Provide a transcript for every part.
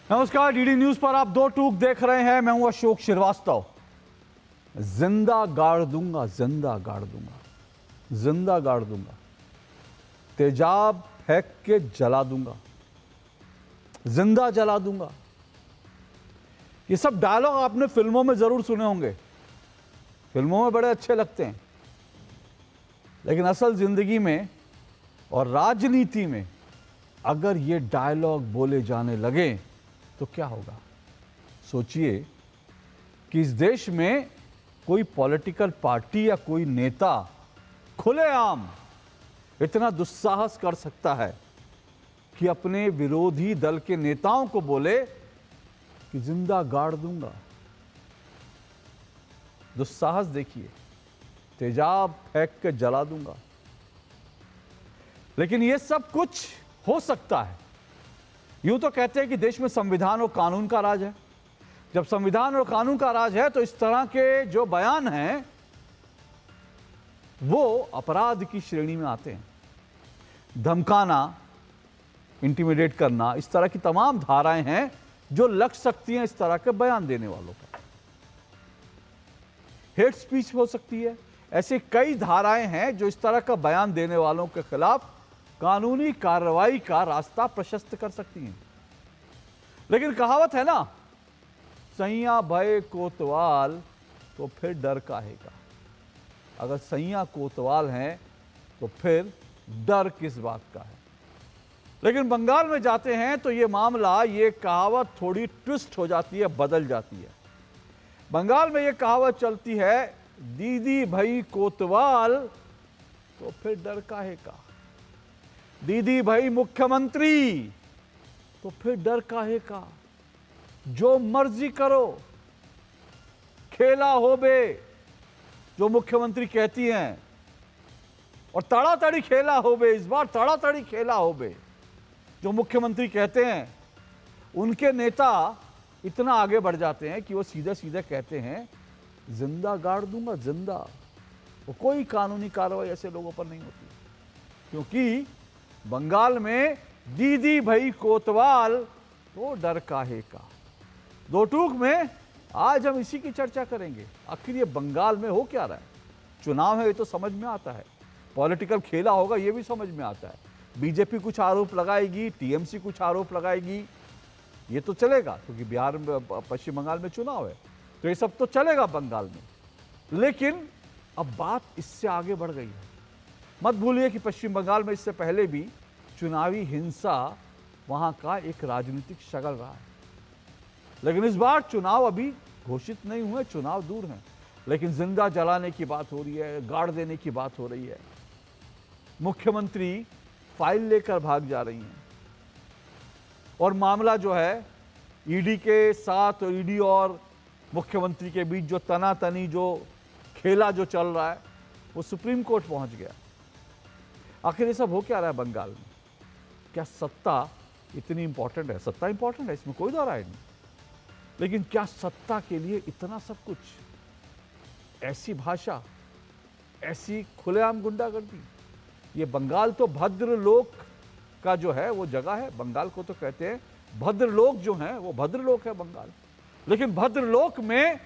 नमस्कार, DD news पर आप दो टूक देख रहे हैं। मैं हूं अशोक श्रीवास्तव। जिंदा गाड़ दूंगा, जिंदा गाड़ दूंगा, जिंदा गाड़ दूंगा, तेजाब फेंक के जला दूंगा, जिंदा जला दूंगा। ये सब डायलॉग आपने फिल्मों में जरूर सुने होंगे, फिल्मों में बड़े अच्छे लगते हैं, लेकिन असल जिंदगी में और राजनीति में अगर ये डायलॉग बोले जाने लगे तो क्या होगा? सोचिए कि इस देश में कोई पॉलिटिकल पार्टी या कोई नेता खुलेआम इतना दुस्साहस कर सकता है कि अपने विरोधी दल के नेताओं को बोले कि जिंदा गाड़ दूंगा। दुस्साहस देखिए, तेजाब फेंक के जला दूंगा। लेकिन यह सब कुछ हो सकता है। यूं तो कहते हैं कि देश में संविधान और कानून का राज है। जब संविधान और कानून का राज है तो इस तरह के जो बयान हैं वो अपराध की श्रेणी में आते हैं। धमकाना, इंटिमिडेट करना, इस तरह की तमाम धाराएं हैं जो लग सकती हैं इस तरह के बयान देने वालों पर। हेट स्पीच हो सकती है। ऐसे कई धाराएं हैं जो इस तरह का बयान देने वालों के खिलाफ कानूनी कार्रवाई का रास्ता प्रशस्त कर सकती हैं। लेकिन कहावत है ना, सैया भय कोतवाल तो फिर डर काहे का। अगर सैया कोतवाल हैं तो फिर डर किस बात का है। लेकिन बंगाल में जाते हैं तो यह मामला, यह कहावत थोड़ी ट्विस्ट हो जाती है, बदल जाती है। बंगाल में यह कहावत चलती है, दीदी भई कोतवाल तो फिर डर काहे का। दीदी भाई मुख्यमंत्री तो फिर डर काहे का। जो मर्जी करो, खेला हो बे, जो मुख्यमंत्री कहती हैं, और तड़ातड़ी खेला हो बे। इस बार तड़ातड़ी खेला हो बे। जो मुख्यमंत्री कहते हैं, उनके नेता इतना आगे बढ़ जाते हैं कि वो सीधे सीधे कहते हैं जिंदा गाड़ दूंगा, जिंदा। वो कोई कानूनी कार्रवाई ऐसे लोगों पर नहीं होती, क्योंकि बंगाल में दीदी भई कोतवाल तो डर काहे का। दो टूक में आज हम इसी की चर्चा करेंगे। आखिर ये बंगाल में हो क्या रहा है? चुनाव है, ये तो समझ में आता है। पॉलिटिकल खेला होगा, ये भी समझ में आता है। बीजेपी कुछ आरोप लगाएगी, टीएमसी कुछ आरोप लगाएगी, ये तो चलेगा, क्योंकि बिहार में, पश्चिम बंगाल में चुनाव है, तो ये सब तो चलेगा बंगाल में। लेकिन अब बात इससे आगे बढ़ गई है। मत भूलिए कि पश्चिम बंगाल में इससे पहले भी चुनावी हिंसा वहां का एक राजनीतिक शगल रहा है। लेकिन इस बार चुनाव अभी घोषित नहीं हुए, चुनाव दूर हैं, लेकिन जिंदा जलाने की बात हो रही है, गाड़ देने की बात हो रही है। मुख्यमंत्री फाइल लेकर भाग जा रही हैं, और मामला जो है ईडी के साथ, ईडी और मुख्यमंत्री के बीच जो तनातनी, जो खेला जो चल रहा है, वो सुप्रीम कोर्ट पहुंच गया। आखिर ये सब हो क्या रहा है बंगाल में? क्या सत्ता इतनी इंपॉर्टेंट है? सत्ता इंपॉर्टेंट है, इसमें कोई दो राय नहीं, लेकिन क्या सत्ता के लिए इतना सब कुछ? ऐसी भाषा, ऐसी खुलेआम गुंडागर्दी। ये बंगाल तो भद्र लोक का जो है वो जगह है। बंगाल को तो कहते हैं भद्र लोक, जो है वो भद्र लोक है बंगाल। लेकिन भद्र लोक में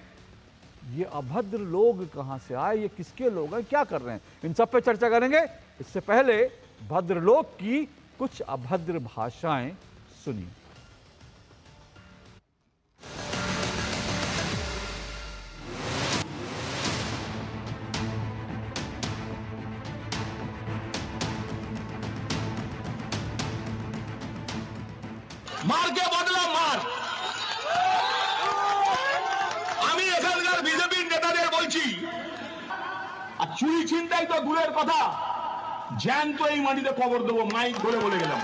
ये अभद्र लोग कहां से आए? ये किसके लोग हैं? क्या कर रहे हैं? इन सब पे चर्चा करेंगे। इससे पहले भद्रलोक की कुछ अभद्र भाषाएं सुनिए। मार के बदला मार। আমি এখানকার বিজেপির নেতাদের বলছি, আর চুরি ছিনতাই তো দূরের কথা, জ্যান্ত এই মাটিতে খবর দেবো, মাইক ধরে বলে গেলাম।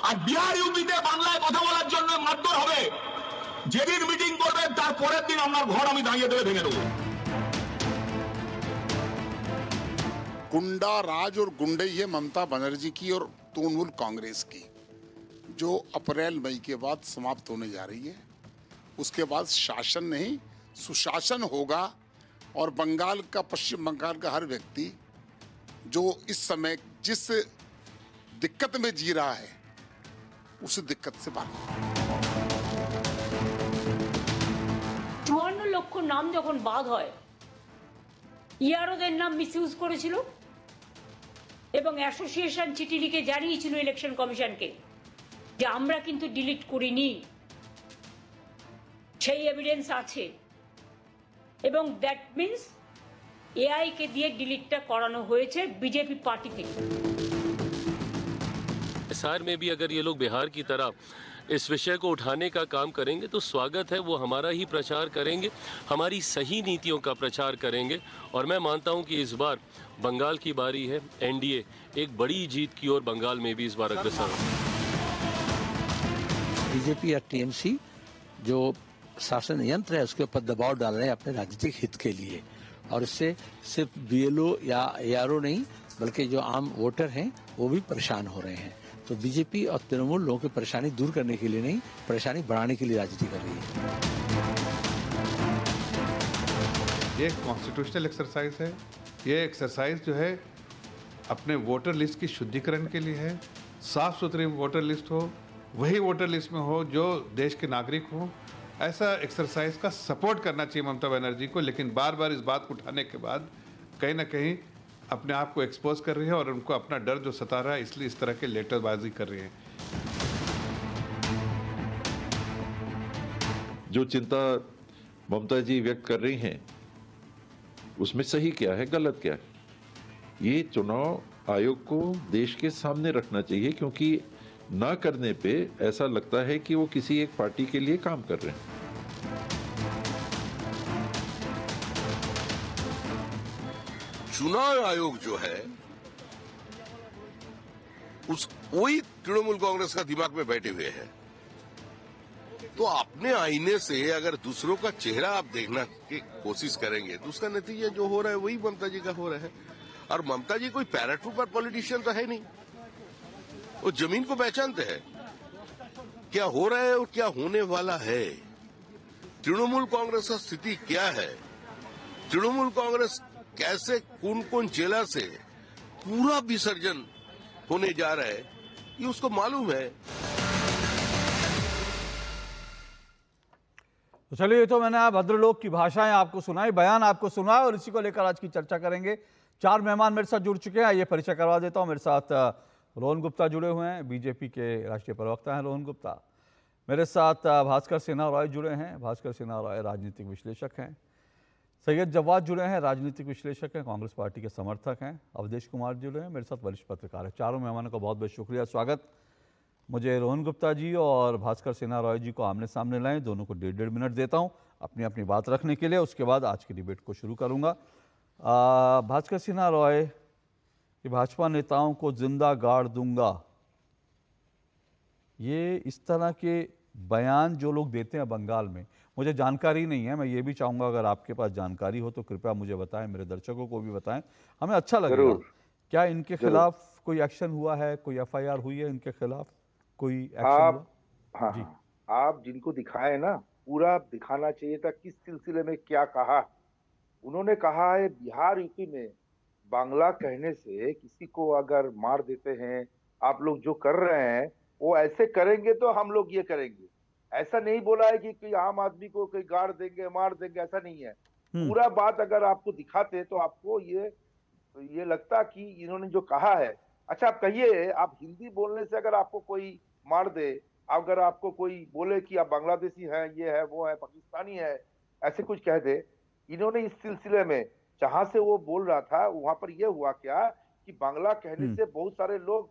আর বিহার ইউপিতে বাংলায় কথা বলার জন্য মারধর হবে। যেদিন মিটিং করবেন তার পরের দিন আপনার ঘর আমি দাঁড়িয়ে ধরে ভেঙে দেবো। गुंडा राज और गुंडई है ममता बनर्जी की और तृणमूल कांग्रेस की, जो अप्रैल मई के बाद समाप्त होने जा रही है। उसके बाद शासन नहीं सुशासन होगा, और बंगाल का, पश्चिम बंगाल का हर व्यक्ति जो इस समय जिस दिक्कत में जी रहा है उस दिक्कत से बाहर। নাম যখন বাদ হয়, ইয়ারোদের নাম মিসইউজ করেছিল এবং অ্যাসোসিয়েশন চিঠি লিখে জানিয়েছিল ইলেকশন কমিশনকে যে আমরা কিন্তু ডিলিট করিনি, সেই এভিডেন্স আছে, এবং দ্যাট মিনস এআই কে দিয়ে ডিলিটটা করানো হয়েছে বিজেপি পার্টি থেকে। हिसार में भी अगर ये लोग बिहार की तरह इस विषय को उठाने का काम करेंगे तो स्वागत है। वो हमारा ही प्रचार करेंगे, हमारी सही नीतियों का प्रचार करेंगे, और मैं मानता हूं कि इस बार बंगाल की बारी है। एनडीए एक बड़ी जीत की ओर बंगाल में भी इस बार अग्रसर है। बीजेपी या टीएमसी जो शासन यंत्र है उसके ऊपर दबाव डाल रहे हैं अपने राजनीतिक हित के लिए, और इससे सिर्फ बीएलओ या एआरओ नहीं बल्कि जो आम वोटर हैं वो भी परेशान हो रहे हैं। तो बीजेपी और तृणमूल लोगों की परेशानी दूर करने के लिए नहीं, परेशानी बढ़ाने के लिए राजनीति कर रही है। ये कॉन्स्टिट्यूशनल एक्सरसाइज है। ये एक्सरसाइज जो है अपने वोटर लिस्ट की शुद्धिकरण के लिए है। साफ सुथरी वोटर लिस्ट हो, वही वोटर लिस्ट में हो जो देश के नागरिक हो। ऐसा एक्सरसाइज का सपोर्ट करना चाहिए ममता बनर्जी को, लेकिन बार बार इस बात को उठाने के बाद कहीं ना कहीं अपने आप को एक्सपोज कर रही है और उनको अपना डर जो सता रहा है, इसलिए इस तरह के लेटरबाजी कर रही है। जो चिंता ममता जी व्यक्त कर रही हैं उसमें सही क्या है, गलत क्या है, ये चुनाव आयोग को देश के सामने रखना चाहिए, क्योंकि ना करने पे ऐसा लगता है कि वो किसी एक पार्टी के लिए काम कर रहे हैं। चुनाव आयोग जो है उस वही तृणमूल कांग्रेस का दिमाग में बैठे हुए हैं। तो अपने आईने से अगर दूसरों का चेहरा आप देखना की कोशिश करेंगे तो उसका नतीजा जो हो रहा है वही ममता जी का हो रहा है। और ममता जी कोई पैराट्रूपर पॉलिटिशियन तो है नहीं, वो जमीन को पहचानते हैं, क्या हो रहा है और क्या होने वाला है। तृणमूल कांग्रेस का स्थिति क्या है, तृणमूल कांग्रेस कैसे कौन कौन जिला से पूरा विसर्जन होने जा रहा है, ये उसको मालूम है। तो चलिए, ये तो मैंने भद्रलोक की भाषाएं आपको सुनाई, बयान आपको सुनाया, और इसी को लेकर आज की चर्चा करेंगे। 4 मेहमान मेरे साथ जुड़ चुके हैं, ये परिचय करवा देता हूं। मेरे साथ रोहन गुप्ता जुड़े हुए हैं, बीजेपी के राष्ट्रीय प्रवक्ता हैं रोहन गुप्ता। मेरे साथ भास्कर सिन्हा रॉय जुड़े हैं, भास्कर सिन्हा रॉय राजनीतिक विश्लेषक हैं। सैयद जवाद जुड़े हैं, राजनीतिक विश्लेषक हैं, कांग्रेस पार्टी के समर्थक हैं। अवधेश कुमार जुड़े हैं, मेरे साथ वरिष्ठ पत्रकार हैं। चारों मेहमानों का बहुत बहुत शुक्रिया, स्वागत। मुझे रोहन गुप्ता जी और भास्कर सिन्हा रॉय जी को आमने सामने लाएं, दोनों को 1.5 मिनट देता हूं अपनी अपनी बात रखने के लिए, उसके बाद आज की डिबेट को शुरू करूंगा। भास्कर सिन्हा रॉय, कि भाजपा नेताओं को जिंदा गाड़ दूंगा, ये इस तरह के बयान जो लोग देते हैं बंगाल में, मुझे जानकारी नहीं है, मैं ये भी चाहूंगा अगर आपके पास जानकारी हो तो कृपया मुझे बताएं, मेरे दर्शकों को भी बताएं, हमें अच्छा लगेगा। क्या इनके खिलाफ कोई एक्शन हुआ है, कोई एफआईआर हुई है इनके खिलाफ, कोई एक्शन हुआ? हाँ जी, आप जिनको दिखाए ना, पूरा दिखाना चाहिए था किस सिलसिले में क्या कहा। उन्होंने कहा है बिहार यूपी में बांग्ला कहने से किसी को अगर मार देते हैं, आप लोग जो कर रहे हैं वो ऐसे करेंगे तो हम लोग ये करेंगे। ऐसा नहीं बोला है कि कोई आम आदमी को कोई गाड़ देंगे मार देंगे, ऐसा नहीं है। पूरा बात अगर आपको दिखाते तो आपको ये लगता कि इन्होंने जो कहा है। अच्छा, आप कहिए, आप हिंदी बोलने से अगर आपको कोई मार दे, अगर आपको कोई बोले कि आप बांग्लादेशी हैं, ये है वो है पाकिस्तानी है, ऐसे कुछ कह दे। इन्होंने इस सिलसिले में जहां से वो बोल रहा था वहां पर यह हुआ क्या कि बांग्ला कहने से बहुत सारे लोग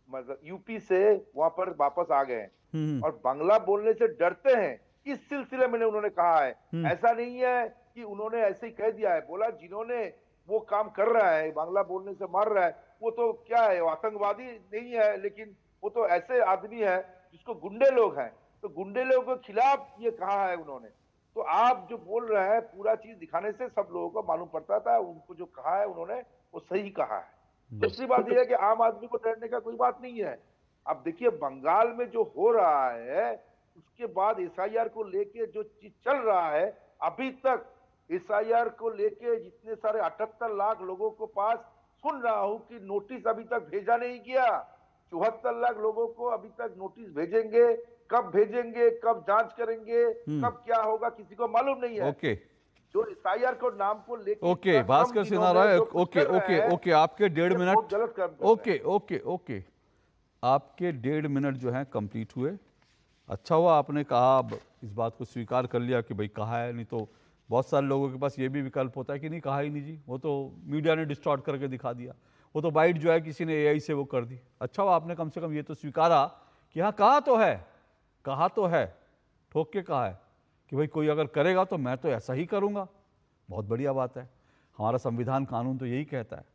मतलब यूपी से वहां पर वापस आ गए हैं और बांग्ला बोलने से डरते हैं। इस सिलसिले में उन्होंने कहा है, ऐसा नहीं है कि उन्होंने ऐसे ही कह दिया है। बोला जिन्होंने वो काम कर रहा है, बांग्ला बोलने से मार रहा है, वो तो क्या है, वो आतंकवादी नहीं है, लेकिन वो तो ऐसे आदमी है जिसको गुंडे लोग हैं, तो गुंडे लोगों के खिलाफ ये कहा है उन्होंने। तो आप जो बोल रहे हैं, पूरा चीज दिखाने से सब लोगों को मालूम पड़ता था, उनको जो कहा है उन्होंने वो सही कहा है। दूसरी बात यह है कि आम आदमी को डरने का कोई बात नहीं है। अब देखिए बंगाल में जो हो रहा है, उसके बाद एसआईआर को लेके जो चीज चल रहा है, अभी तक एसआईआर को लेके जितने सारे 78 लाख लोगों को पास सुन रहा हूं कि नोटिस अभी तक भेजा नहीं किया। 74 लाख लोगों को अभी तक नोटिस भेजेंगे, कब भेजेंगे, कब जांच करेंगे, कब क्या होगा, किसी को मालूम नहीं है। ओके जो एसआईआर को नाम को लेकर ओके भास्कर सिन्हा राय, ओके ओके ओके, आपके 1.5 बहुत मिनट, गलत काम कर ओके ओके ओके, आपके 1.5 मिनट जो हैं कंप्लीट हुए। अच्छा हुआ आपने कहा, अब इस बात को स्वीकार कर लिया कि भाई कहा है, नहीं तो बहुत सारे लोगों के पास ये भी विकल्प होता है कि नहीं कहा ही नहीं जी, वो तो मीडिया ने डिस्टॉर्ट करके दिखा दिया, वो तो बाइट जो है किसी ने एआई से वो कर दी। अच्छा हुआ आपने कम से कम ये तो स्वीकारा कि हाँ कहा तो है, कहा तो है, ठोक के कहा है कि भाई कोई अगर करेगा तो मैं तो ऐसा ही करूँगा। बहुत बढ़िया बात है। हमारा संविधान कानून तो यही कहता है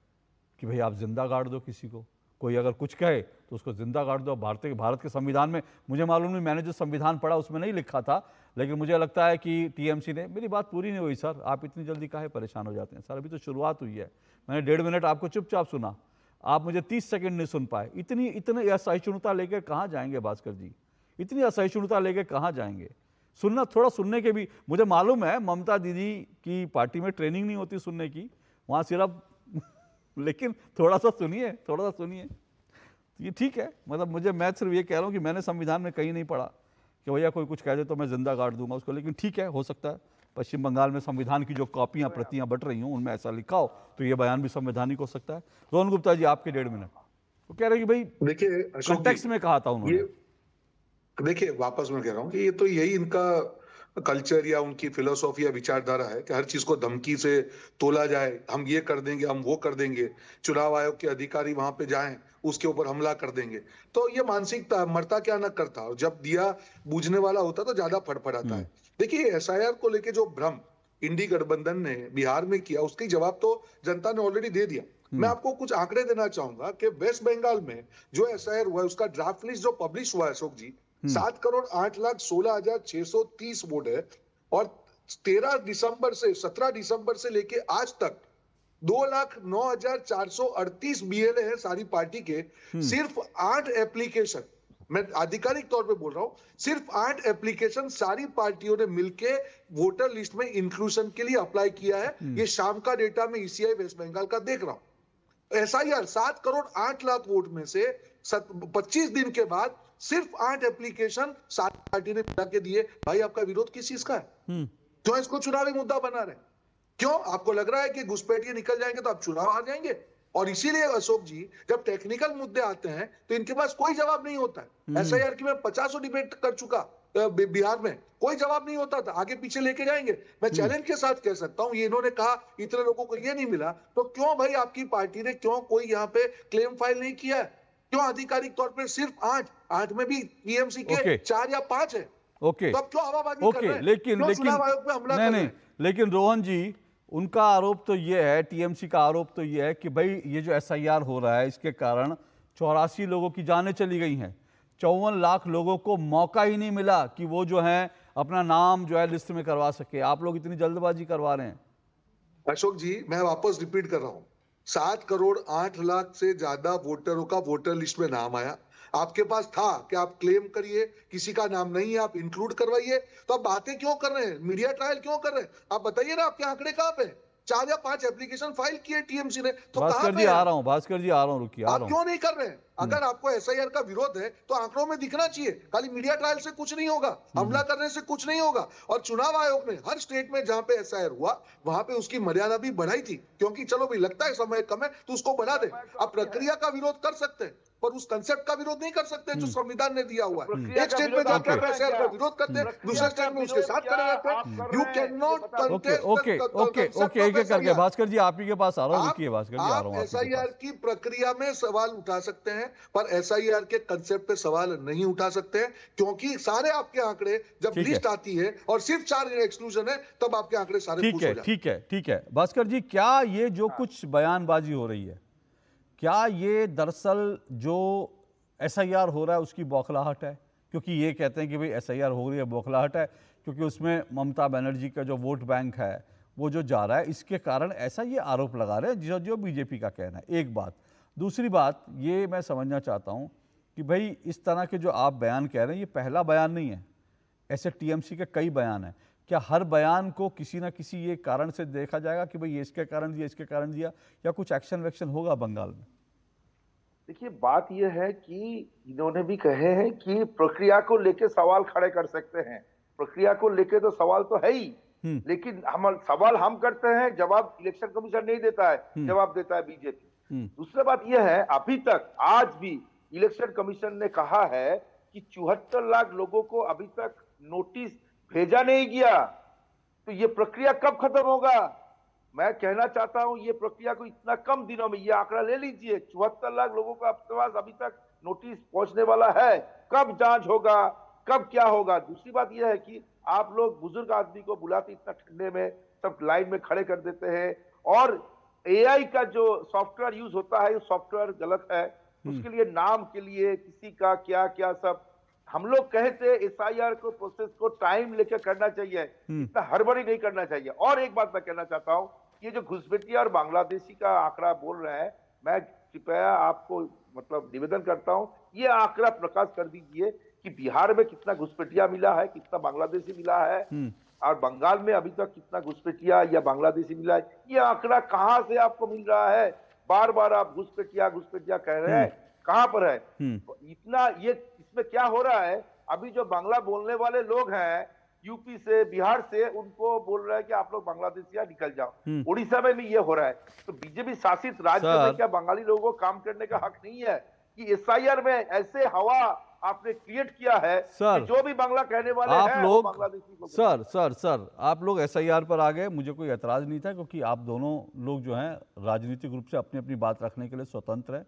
कि भाई आप जिंदा गाड़ दो किसी को, कोई अगर कुछ कहे तो उसको जिंदा गाड़ दो। भारत के संविधान में, मुझे मालूम नहीं, मैंने जो संविधान पढ़ा उसमें नहीं लिखा था, लेकिन मुझे लगता है कि टीएमसी ने, मेरी बात पूरी नहीं हुई सर, आप इतनी जल्दी काहे परेशान हो जाते हैं सर, अभी तो शुरुआत हुई है। मैंने 1.5 मिनट आपको चुपचाप सुना, आप मुझे 30 सेकंड नहीं सुन पाए। इतनी असहिष्णुता लेकर कहाँ जाएंगे भास्कर जी, इतनी असहिष्णुता लेकर कहाँ जाएंगे? सुनना, थोड़ा सुनने के भी, मुझे मालूम है ममता दीदी की पार्टी में ट्रेनिंग नहीं होती सुनने की, वहाँ सिर्फ लेकिन थोड़ा सा सुनिए, थोड़ा सा सुनिए, ये ठीक है। मतलब मैं सिर्फ ये कह रहा हूँ कि मैंने संविधान में कहीं नहीं पढ़ा कि भैया कोई कुछ कह दे तो मैं जिंदा गाड़ दूंगा उसको, लेकिन ठीक है, हो सकता है पश्चिम बंगाल में संविधान की जो कॉपियां प्रतियां बट रही हूँ उनमें ऐसा लिखा हो, तो ये बयान भी संवैधानिक हो सकता है। रोहन गुप्ता जी, आपके 1.5 मिनट। वो कह रहे कि भाई देखिए कॉन्टेक्स्ट में कहा था उन्होंने। देखिए वापस मैं कह रहा हूँ कि ये तो यही इनका कल्चर या उनकी फिलोसॉफी या विचारधारा है कि हर चीज को धमकी से तोला जाए, हम ये कर देंगे, हम वो कर देंगे, चुनाव आयोग के अधिकारी वहां पे जाएं, उसके ऊपर हमला कर देंगे। तो ये मानसिकता, मरता क्या न करता, और जब दिया बूझने वाला होता तो ज्यादा फड़फड़ाता है। देखिए एसआईआर को लेके जो भ्रम इंडी गठबंधन ने बिहार में किया, उसकी जवाब तो जनता ने ऑलरेडी दे दिया। मैं आपको कुछ आंकड़े देना चाहूंगा कि वेस्ट बंगाल में जो एसआईआर हुआ है उसका ड्राफ्ट लिस्ट जो पब्लिश हुआ है अशोक जी, 7,08,16,030 वोट है, और 17 दिसंबर से लेके आज तक 2,09,438 बीएलए है सारी पार्टी के। सिर्फ 8 एप्लीकेशन, मैं आधिकारिक तौर पे बोल रहा हूं, सिर्फ 8 एप्लीकेशन सारी पार्टियों ने मिलके वोटर लिस्ट में इंक्लूजन के लिए अप्लाई किया है। ये शाम का डेटा में ईसीआई वेस्ट बंगाल का देख रहा हूं। एसआईआर 7,08,00,000 वोट में से 25 दिन के बाद सिर्फ 8 एप्लीकेशन सारी पार्टी ने मिला के दिए। भाई आपका विरोध किस चीज का है? क्यों इसको चुनावी मुद्दा बना रहे? क्यों आपको लग रहा है कि घुसपैठिए निकल जाएंगे तो आप चुनाव हार जाएंगे? और इसीलिए अशोक जी, जब टेक्निकल मुद्दे आते हैं तो इनके पास कोई जवाब नहीं होता है। एसआईआर की मैं 50 डिबेट कर चुका बिहार में, कोई जवाब नहीं होता था, आगे पीछे लेके जाएंगे। मैं चैलेंज के साथ कह सकता हूं, ये इन्होंने कहा इतने लोगों को ये नहीं मिला, तो क्यों भाई आपकी पार्टी ने क्यों कोई यहाँ पे क्लेम फाइल नहीं किया है? क्यों आधिकारिक तौर पर सिर्फ 8 में भी टीएमसी के 4 या 5 है? ओके, तो अब क्यों हवाबाजी कर रहे हैं? लेकिन चुनाव आयोग पे हमला कर रहे हैं? लेकिन रोहन जी, उनका आरोप तो ये है, टीएमसी का आरोप तो ये है कि भाई ये जो एसआईआर हो रहा है इसके कारण 84 लोगों की जानें चली गई हैं, 54 लाख लोगों को मौका ही नहीं मिला कि वो जो है अपना नाम जो है लिस्ट में करवा सके। आप लोग इतनी जल्दबाजी करवा रहे हैं। अशोक जी, मैं वापस रिपीट कर रहा हूं, 7,08,00,000 से ज्यादा वोटरों का वोटर लिस्ट में नाम आया। आपके पास था कि आप क्लेम करिए, किसी का नाम नहीं है आप इंक्लूड करवाइए, तो आप बातें क्यों कर रहे हैं? मीडिया ट्रायल क्यों कर रहे हैं? आप बताइए ना, आपके आंकड़े कहां पे? 4 या 5 एप्लीकेशन फाइल किए टीएमसी ने, तो भास्कर जी आ रहा हूं, भास्कर जी आ रहा हूं, रुकिए, आप क्यों नहीं कर रहे हैं? अगर आपको एसआईआर का विरोध है तो आंकड़ों में दिखना चाहिए, खाली मीडिया ट्रायल से कुछ नहीं होगा, हमला करने से कुछ नहीं होगा। और चुनाव आयोग ने हर स्टेट में जहां पे एसआईआर हुआ वहां पे उसकी मर्यादा भी बढ़ाई थी, क्योंकि चलो भाई लगता है समय कम है तो उसको बढ़ा दे। आप प्रक्रिया का विरोध कर सकते हैं पर उस कंसेप्ट का विरोध नहीं कर सकते जो संविधान ने दिया हुआ है। एक स्टेट में जाकर एसआईआर का विरोध करते हैं, दूसरे स्टेट में उसके साथ खड़े रहते हैं। You can not contest. Okay, एक एक करके भास्कर जी आप ही के पास आ रहा हूं, रुकिए भास्कर जी आ रहा हूं। आप एसआईआर की प्रक्रिया में सवाल उठा सकते हैं पर एसआईआर के कंसेप्ट पे सवाल नहीं उठा सकते हैं, क्योंकि सारे आपके आंकड़े जब लिस्ट आती है और सिर्फ 4 एक्सक्लूजन है तब आपके आंकड़े सारे ठीक है, ठीक है भास्कर जी, क्या ये जो कुछ बयानबाजी हो रही है, क्या ये दरअसल जो एसआईआर हो रहा है उसकी बौखलाहट है? क्योंकि ये कहते हैं कि भाई एसआईआर हो रही है, बौखलाहट है, क्योंकि उसमें ममता बनर्जी का जो वोट बैंक है वो जो जा रहा है, इसके कारण ऐसा ये आरोप लगा रहे हैं जो बीजेपी का कहना है। एक बात। दूसरी बात ये मैं समझना चाहता हूँ कि भाई इस तरह के जो आप बयान कह रहे हैं ये पहला बयान नहीं है, ऐसे टीएमसी के कई बयान हैं। क्या हर बयान को किसी ना किसी ये कारण से देखा जाएगा कि भाई ये इसके कारण दिया, इसके कारण दिया, या कुछ एक्शन वैक्शन होगा बंगाल में? देखिए बात यह है कि इन्होंने भी कहे हैं कि प्रक्रिया को लेके सवाल खड़े कर सकते हैं, प्रक्रिया को लेके तो सवाल तो है ही, लेकिन हम सवाल हम करते हैं, जवाब इलेक्शन कमीशन नहीं देता है, जवाब देता है बीजेपी। दूसरी बात यह है, अभी तक आज भी इलेक्शन कमीशन ने कहा है कि 74 लाख लोगों को अभी तक नोटिस भेजा नहीं गया, तो ये प्रक्रिया कब खत्म होगा? मैं कहना चाहता हूं ये प्रक्रिया को इतना कम दिनों में, ये आंकड़ा ले लीजिए, 74 लाख लोगों का पास अभी तक नोटिस पहुंचने वाला है, कब जांच होगा, कब क्या होगा? दूसरी बात यह है कि आप लोग बुजुर्ग आदमी को बुलाते इतना ठंडे में, सब लाइन में खड़े कर देते हैं, और एआई का जो सॉफ्टवेयर यूज होता है, सॉफ्टवेयर गलत है, उसके लिए नाम के लिए किसी का क्या क्या सब, हम लोग कहते एसआईआर को प्रोसेस को टाइम लेकर करना चाहिए, इतना हड़बड़ी नहीं करना चाहिए। और एक बात मैं कहना चाहता हूं, ये जो घुसपैठिया और बांग्लादेशी का आंकड़ा बोल रहे हैं, मैं कृपया आपको मतलब निवेदन करता हूं, ये आंकड़ा प्रकाश कर दीजिए कि बिहार में कितना घुसपैठिया मिला है, कितना बांग्लादेशी मिला है, और बंगाल में अभी तक कितना घुसपैठिया या बांग्लादेशी मिला है, ये आंकड़ा कहां से आपको मिल रहा है? बार बार आप घुसपैठिया घुसपैठिया कह रहे हैं, कहां पर है इतना? ये इसमें क्या हो रहा है, अभी जो बांग्ला बोलने वाले लोग हैं यूपी से, बिहार से, उनको बोल रहा है कि आप लोग बांग्लादेशिया निकल जाओ। उड़ीसा में भी ये हो रहा है, तो बीजेपी शासित राज्य में क्या बंगाली लोगों को काम करने का हक नहीं है कि एसआईआर में ऐसे हवा आपने क्रिएट किया है कि जो भी बांग्ला कहने वाले हैं वो बांग्लादेशी को। सर आप लोग एसआईआर पर आ गए, मुझे कोई एतराज नहीं था, क्योंकि आप दोनों लोग जो हैं राजनीतिक रूप से अपनी अपनी बात रखने के लिए स्वतंत्र है,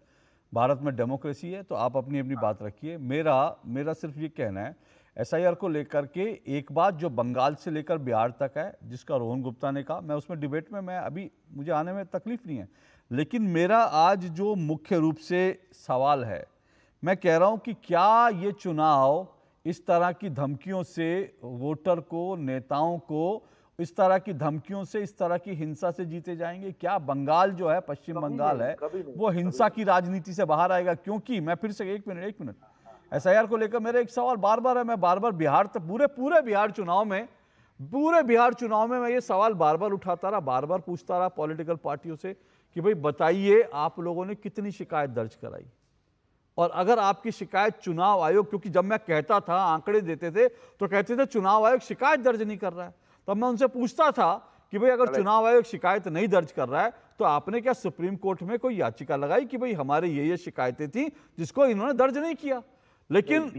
भारत में डेमोक्रेसी है, तो आप अपनी अपनी बात रखिए। मेरा सिर्फ ये कहना है, एसआईआर को लेकर के एक बात जो बंगाल से लेकर बिहार तक है, जिसका रोहन गुप्ता ने कहा, मैं उसमें डिबेट में मैं अभी मुझे आने में तकलीफ नहीं है, लेकिन मेरा आज जो मुख्य रूप से सवाल है, मैं कह रहा हूं कि क्या ये चुनाव इस तरह की धमकियों से वोटर को, नेताओं को इस तरह की धमकियों से, इस तरह की हिंसा से जीते जाएंगे? क्या बंगाल जो है, पश्चिम बंगाल है, वो हिंसा की राजनीति से बाहर आएगा? क्योंकि मैं फिर से एक मिनट एसआईआर को लेकर मेरा एक सवाल बार बार है, मैं बार बार बिहार तक पूरे बिहार चुनाव में मैं ये सवाल बार बार उठाता रहा, बार बार पूछता रहा पॉलिटिकल पार्टियों से कि भाई बताइए आप लोगों ने कितनी शिकायत दर्ज कराई, और अगर आपकी शिकायत चुनाव आयोग, क्योंकि जब मैं कहता था, आंकड़े देते थे तो कहते थे चुनाव आयोग शिकायत दर्ज नहीं कर रहा है, तब मैं उनसे पूछता था कि भाई अगर चुनाव आयोग शिकायत नहीं दर्ज कर रहा है तो आपने क्या सुप्रीम कोर्ट में कोई याचिका लगाई कि भाई हमारे ये शिकायतें थी जिसको इन्होंने दर्ज नहीं किया? लेकिन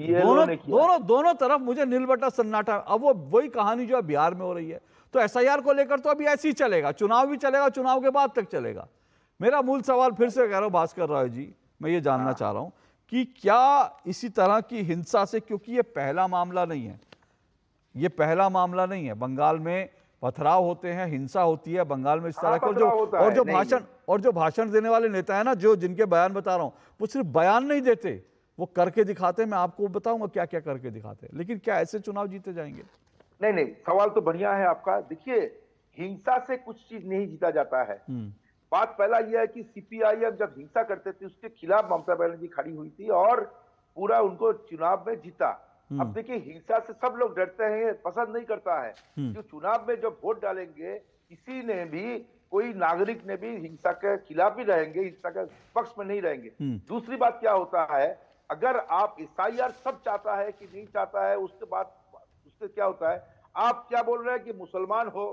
दोनों तरफ मुझे नीलबटा सन्नाटा। अब वो वही कहानी जो है बिहार में हो रही है, तो एसआईआर को लेकर तो अभी ऐसे ही चलेगा, चुनाव भी चलेगा, चुनाव के बाद तक चलेगा। मेरा मूल सवाल फिर से कह रहा हूं भास्कर राय जी, मैं ये जानना चाह रहा हूं कि क्या इसी तरह की हिंसा से, क्योंकि ये पहला मामला नहीं है, बंगाल में पथराव होते हैं, हिंसा होती है बंगाल में इस तरह के, और जो भाषण देने वाले नेता है ना, जो जिनके बयान बता रहा हूं, वो सिर्फ बयान नहीं देते, वो करके दिखाते हैं। मैं आपको बताऊंगा क्या क्या करके दिखाते हैं, लेकिन क्या ऐसे चुनाव जीते जाएंगे? नहीं, सवाल तो बढ़िया है आपका। देखिए, हिंसा से कुछ चीज नहीं जीता जाता है। बात पहला यह है कि सीपीआईएम जब हिंसा करते थे उसके खिलाफ ममता बनर्जी खड़ी हुई थी और पूरा उनको चुनाव में जीता। अब देखिए, हिंसा से सब लोग डरते हैं, पसंद नहीं करता है, जो चुनाव में जब वोट डालेंगे किसी ने भी, कोई नागरिक ने भी हिंसा के खिलाफ ही रहेंगे, हिंसा के पक्ष में नहीं रहेंगे। दूसरी बात क्या होता है, अगर आप एसआईआर सब चाहता है कि नहीं चाहता है, उसके बाद उससे क्या होता है, आप क्या बोल रहे हैं कि मुसलमान हो,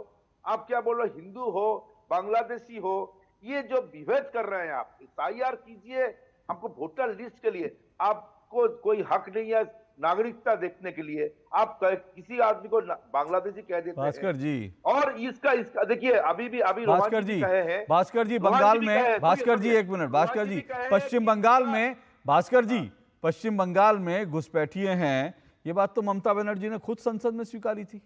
आप क्या बोल रहे हैं हिंदू हो, बांग्लादेशी हो, ये जो विभेद कर रहे हैं आप, एसआईआर कीजिए, हमको वोटर लिस्ट के लिए आपको कोई हक नहीं है नागरिकता देखने के लिए, आप किसी आदमी को बांग्लादेशी कह देते हैं। भास्कर जी, और इसका देखिए, अभी भास्कर जी बंगाल में, भास्कर जी एक मिनट, भास्कर जी पश्चिम बंगाल में, भास्कर जी पश्चिम बंगाल में घुसपैठिए हैं, ये बात तो ममता बनर्जी ने खुद संसद में स्वीकारी थी,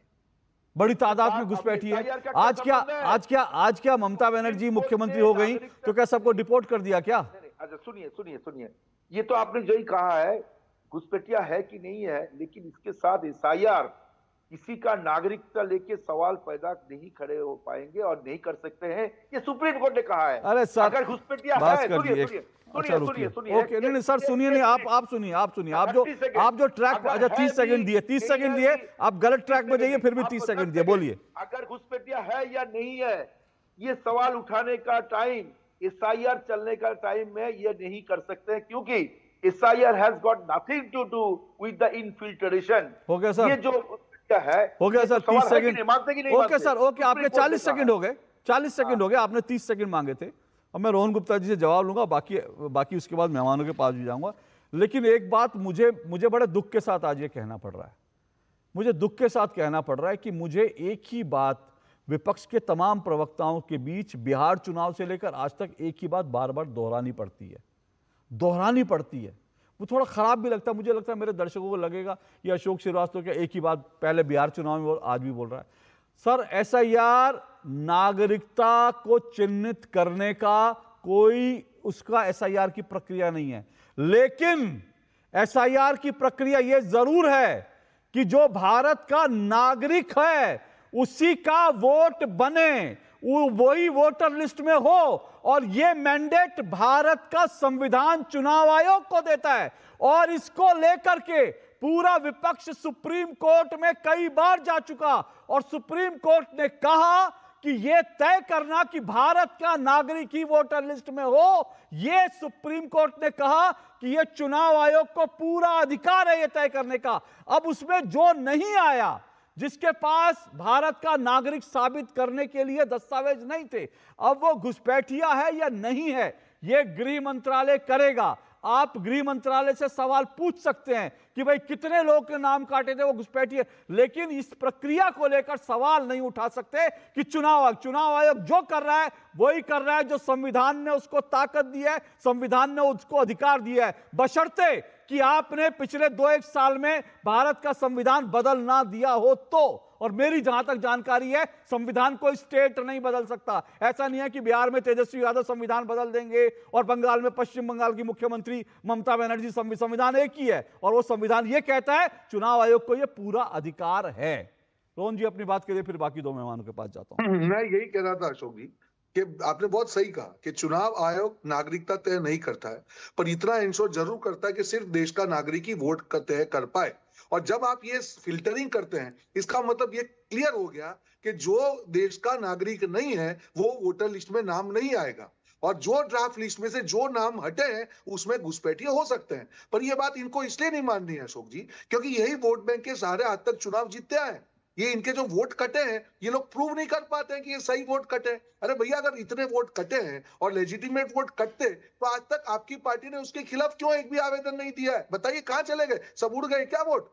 बड़ी तादाद में घुसपैठिए। आज क्या ममता बनर्जी मुख्यमंत्री हो गई तो क्या सबको डिपोर्ट कर दिया क्या? अच्छा सुनिए, ये तो आपने जो ही कहा है, घुसपैठिया है कि नहीं है, लेकिन इसके साथ एसआईआर किसी का नागरिकता लेके सवाल पैदा नहीं खड़े हो पाएंगे और नहीं कर सकते हैं, ये सुप्रीम कोर्ट ने कहा है। अरे सर, अगर घुसपैठिया है, सुनिए, ओके, नहीं सर सुनिए, नहीं आप सुनिए, आप जो ट्रैक, अच्छा 30 सेकंड दिए, आप गलत ट्रैक पे जाइए, फिर भी 30 सेकंड दिए, बोलिए। अगर घुसपैठिया है या नहीं है, ये सवाल उठाने का टाइम एसआईआर चलने का टाइम में ये नहीं कर सकते, क्योंकि SIR has got nothing to do with the infiltration. हो गया सर, ये जो क्या है, हो गया सर, 30 सेकंड। मानते कि नहीं? ओके सर, ओके, आपके 40 सेकंड हो गए, 40 सेकंड हो गए, आपने 30 सेकंड मांगे थे। अब मैं रोहन गुप्ता जी से जवाब लूंगा, बाकी उसके बाद मेहमानों के पास भी जाऊंगा। लेकिन एक बात मुझे बड़े दुख के साथ आज ये कहना पड़ रहा है, मुझे दुख के साथ कहना पड़ रहा है कि मुझे एक ही बात विपक्ष के तमाम प्रवक्ताओं के बीच बिहार चुनाव से लेकर आज तक एक ही बात बार बार दोहरानी पड़ती है। वो थोड़ा खराब भी लगता है, मुझे लगता है मेरे दर्शकों को लगेगा ये अशोक श्रीवास्तव क्या एक ही बात पहले बिहार चुनाव में आज भी बोल रहा है। सर, एसआईआर नागरिकता को चिन्हित करने का कोई उसका एसआईआर की प्रक्रिया नहीं है, लेकिन एसआईआर की प्रक्रिया यह जरूर है कि जो भारत का नागरिक है उसी का वोट बने, वही वोटर लिस्ट में हो, और यह मैंडेट भारत का संविधान चुनाव आयोग को देता है। और इसको लेकर के पूरा विपक्ष सुप्रीम कोर्ट में कई बार जा चुका, और सुप्रीम कोर्ट ने कहा कि यह तय करना कि भारत का नागरिक ही वोटर लिस्ट में हो, यह सुप्रीम कोर्ट ने कहा कि यह चुनाव आयोग को पूरा अधिकार है यह तय करने का। अब उसमें जो नहीं आया, जिसके पास भारत का नागरिक साबित करने के लिए दस्तावेज नहीं थे, अब वो घुसपैठिया है या नहीं है, यह गृह मंत्रालय करेगा। आप गृह मंत्रालय से सवाल पूछ सकते हैं कि भाई कितने लोग के नाम काटे थे वो घुसपैठिए, लेकिन इस प्रक्रिया को लेकर सवाल नहीं उठा सकते कि चुनाव आयोग जो कर रहा है वही कर रहा है जो संविधान ने उसको ताकत दी है, संविधान ने उसको अधिकार दिया है, बशर्ते कि आपने पिछले 2-1 साल में भारत का संविधान बदल ना दिया हो तो। और मेरी जहां तक जानकारी है, संविधान कोई स्टेट नहीं बदल सकता। ऐसा नहीं है कि बिहार में तेजस्वी यादव संविधान बदल देंगे और बंगाल में पश्चिम बंगाल की मुख्यमंत्री ममता बनर्जी, संविधान एक ही है, और वो संविधान ये कहता है चुनाव आयोग को ये पूरा अधिकार है। रोहन जी अपनी बात करिए, फिर बाकी दो मेहमानों के पास जाता हूं। मैं यही कह रहा था अशोक जी कि आपने बहुत सही कहा कि चुनाव आयोग नागरिकता तय नहीं करता है, पर इतना इंश्योर जरूर करता है कि सिर्फ देश का नागरिक ही वोट तय कर पाए। और जब आप ये फिल्टरिंग करते हैं, इसका मतलब ये क्लियर हो गया कि जो देश का नागरिक नहीं है वो वोटर लिस्ट में नाम नहीं आएगा, और जो ड्राफ्ट लिस्ट में से जो नाम हटे हैं उसमें घुसपैठिए हो सकते हैं। पर ये बात इनको इसलिए नहीं माननी है अशोक जी, क्योंकि यही वोट बैंक के सहारे आज तक चुनाव जीतते आए। ये इनके जो वोट कटे हैं, ये लोग प्रूव नहीं कर पाते हैं कि ये सही वोट कटे। अरे भैया, अगर इतने वोट कटे हैं और लेजिटिमेट वोट कटते तो आज तक आपकी पार्टी ने उसके खिलाफ क्यों एक भी आवेदन नहीं दिया है? बताइए, कहां चले गए? सब उड़ गए क्या वोट?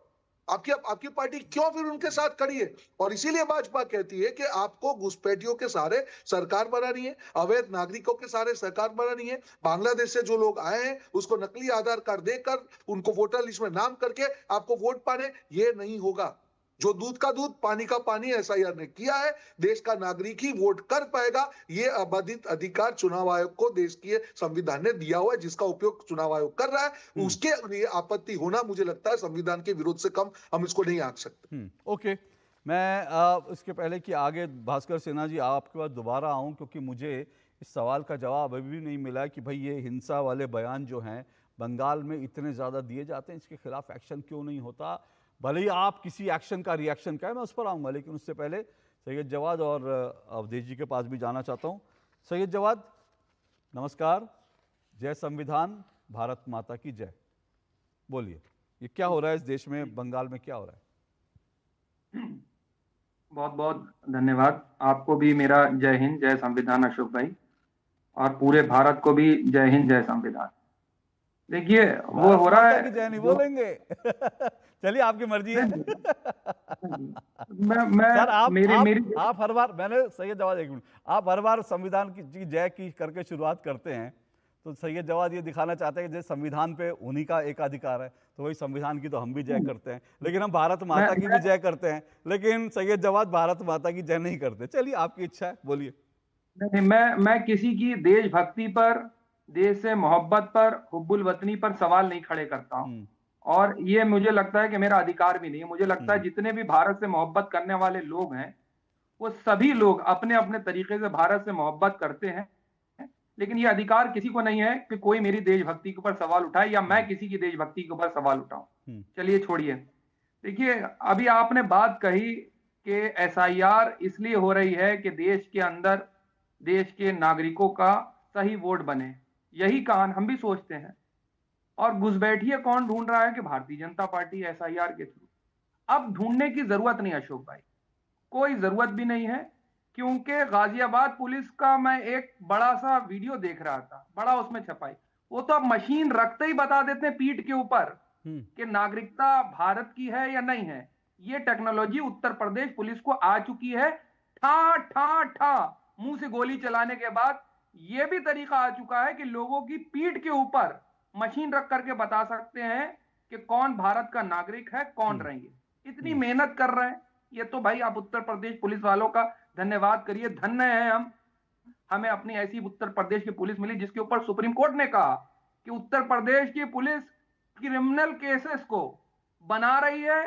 आपकी पार्टी क्यों फिर उनके साथ खड़ी है? और इसीलिए भाजपा कहती है कि आपको घुसपैठियों के सहारे सरकार बनानी है, अवैध नागरिकों के सहारे सरकार बनानी है। बांग्लादेश से जो लोग आए हैं उसको नकली आधार कार्ड देकर उनको वोटर लिस्ट में नाम करके आपको वोट पाने, ये नहीं होगा। जो दूध का दूध पानी का पानी एसआईआर ने किया है, देश का नागरिक ही वोट कर पाएगा। ये अबाधित अधिकार चुनाव आयोग को देश के संविधान ने दिया हुआ है, जिसका उपयोग चुनाव आयोग कर रहा है। उसके लिए आपत्ति होना, मुझे लगता है संविधान के विरोध से कम हम इसको नहीं आंक सकते। ओके, मैं इसके पहले कि आगे भास्कर सिन्हा जी आपके पास दोबारा आऊं, क्योंकि मुझे इस सवाल का जवाब अभी भी नहीं मिला कि भाई ये हिंसा वाले बयान जो हैं बंगाल में इतने ज़्यादा दिए जाते हैं, इसके खिलाफ एक्शन क्यों नहीं होता? भले ही आप किसी एक्शन का रिएक्शन का है, मैं उस पर आऊँगा, लेकिन उससे पहले सैयद जवाद और अवधेश जी के पास भी जाना चाहता हूँ। सैयद जवाद, नमस्कार। जय संविधान, भारत माता की जय। बोलिए, ये क्या हो रहा है इस देश में, बंगाल में क्या हो रहा है? बहुत बहुत धन्यवाद। आपको भी मेरा जय हिंद, जय संविधान अशोक भाई, और पूरे भारत को भी जय हिंद, जय संविधान। देखिए, वो हो रहा है, जय नहीं बोलेंगे चलिए आपकी मर्जी है। सर, आप हर बार, मैंने सैयद जवाद एक मिनट, आप हर बार संविधान की जय की करके शुरुआत करते हैं, तो सैयद जवाद ये दिखाना चाहते हैं कि जैसे संविधान पे उन्हीं का एक अधिकार है, तो वही संविधान की तो हम भी जय करते हैं, लेकिन हम भारत माता की भी जय करते हैं, लेकिन सैयद जवाद भारत माता की जय नहीं करते। चलिए, आपकी इच्छा है, बोलिए। नहीं, मैं किसी की देशभक्ति पर, देश से मोहब्बत पर, हुब्बुल वतनी पर सवाल नहीं खड़े करता हूँ, और ये मुझे लगता है कि मेरा अधिकार भी नहीं है। मुझे लगता है जितने भी भारत से मोहब्बत करने वाले लोग हैं, वो सभी लोग अपने अपने तरीके से भारत से मोहब्बत करते हैं, लेकिन ये अधिकार किसी को नहीं है कि कोई मेरी देशभक्ति के ऊपर सवाल उठाए या मैं किसी की देशभक्ति के ऊपर सवाल उठाऊं। चलिए छोड़िए। देखिए, अभी आपने बात कही कि एसआईआर इसलिए हो रही है कि देश के अंदर देश के नागरिकों का सही वोट बने, यही कहानी हम भी सोचते हैं। और घुसपैठिए कौन ढूंढ रहा है कि भारतीय जनता पार्टी एसआईआर के थ्रू। अब ढूंढने की जरूरत नहीं अशोक भाई, कोई जरूरत भी नहीं है, क्योंकि गाजियाबाद पुलिस का मैं एक बड़ा सा वीडियो देख रहा था, बड़ा उसमें छपाई, वो तो अब मशीन रखते ही बता देते हैं पीठ के ऊपर कि नागरिकता भारत की है या नहीं है। ये टेक्नोलॉजी उत्तर प्रदेश पुलिस को आ चुकी है। ठा ठा ठा मुंह से गोली चलाने के बाद यह भी तरीका आ चुका है कि लोगों की पीठ के ऊपर मशीन रख करके बता सकते हैं कि कौन भारत का नागरिक है, कौन रहेंगे। इतनी मेहनत कर रहे हैं, ये तो भाई आप उत्तर प्रदेश पुलिस वालों का धन्यवाद करिए। धन्य है हम, हमें अपनी ऐसी उत्तर प्रदेश की पुलिस मिली जिसके ऊपर सुप्रीम कोर्ट ने कहा कि उत्तर प्रदेश की पुलिस क्रिमिनल केसेस को बना रही है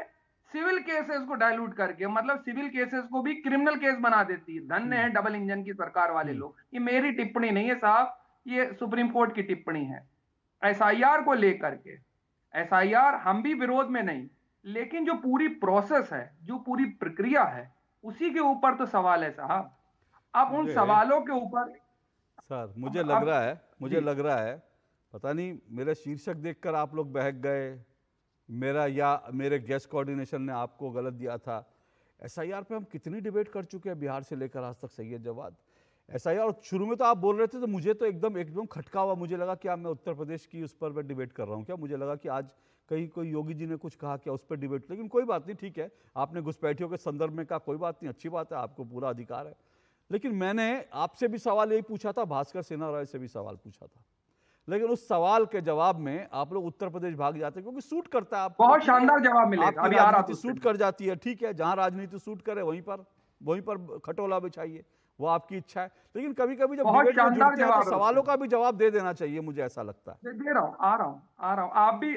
सिविल केसेस को डाइल्यूट करके, मतलब सिविल केसेस को भी क्रिमिनल केस बना देती है। धन्य है डबल इंजन की सरकार वाले लोग। ये मेरी टिप्पणी नहीं है साहब, ये सुप्रीम कोर्ट की टिप्पणी है। एसआईआर को लेकर के, एसआईआर हम भी विरोध में नहीं, लेकिन जो पूरी प्रोसेस है, जो पूरी प्रक्रिया है, उसी के ऊपर तो सवाल है साहब। अब उन सवालों के ऊपर सर मुझे लग रहा है पता नहीं मेरे शीर्षक देखकर आप लोग बहक गए, मेरा या मेरे गेस्ट कोऑर्डिनेशन ने आपको गलत दिया था। एसआईआर पे हम कितनी डिबेट कर चुके हैं बिहार से लेकर आज तक, सैयद जवाद। एसआईआर शुरू में तो आप बोल रहे थे तो मुझे तो एकदम खटका हुआ, मुझे लगा कि मैं उत्तर प्रदेश की उस पर मैं डिबेट कर रहा हूँ क्या, मुझे लगा कि आज कहीं कोई योगी जी ने कुछ कहा क्या उस पर डिबेट। लेकिन कोई बात नहीं, ठीक है, आपने घुसपैठियों के संदर्भ में कहा, कोई बात नहीं, अच्छी बात है, आपको पूरा अधिकार है। लेकिन मैंने आपसे भी सवाल यही पूछा था, भास्कर सिन्हा रॉय से भी सवाल पूछा था, लेकिन उस सवाल के जवाब में आप लोग उत्तर प्रदेश भाग जाते हैं क्योंकि सूट करता है आपको। बहुत शानदार जवाब मिलेगा, अभी आ रहा राजनीति सूट कर जाती है, ठीक है, जहां राजनीति सूट करे वहीं पर खटोला बिछाइए, वो आपकी इच्छा है। लेकिन कभी कभी जब डिबेट में जुड़ते हैं तो सवालों का भी जवाब दे देना चाहिए, मुझे ऐसा लगता है। दे रहा हूं, आ रहा हूं।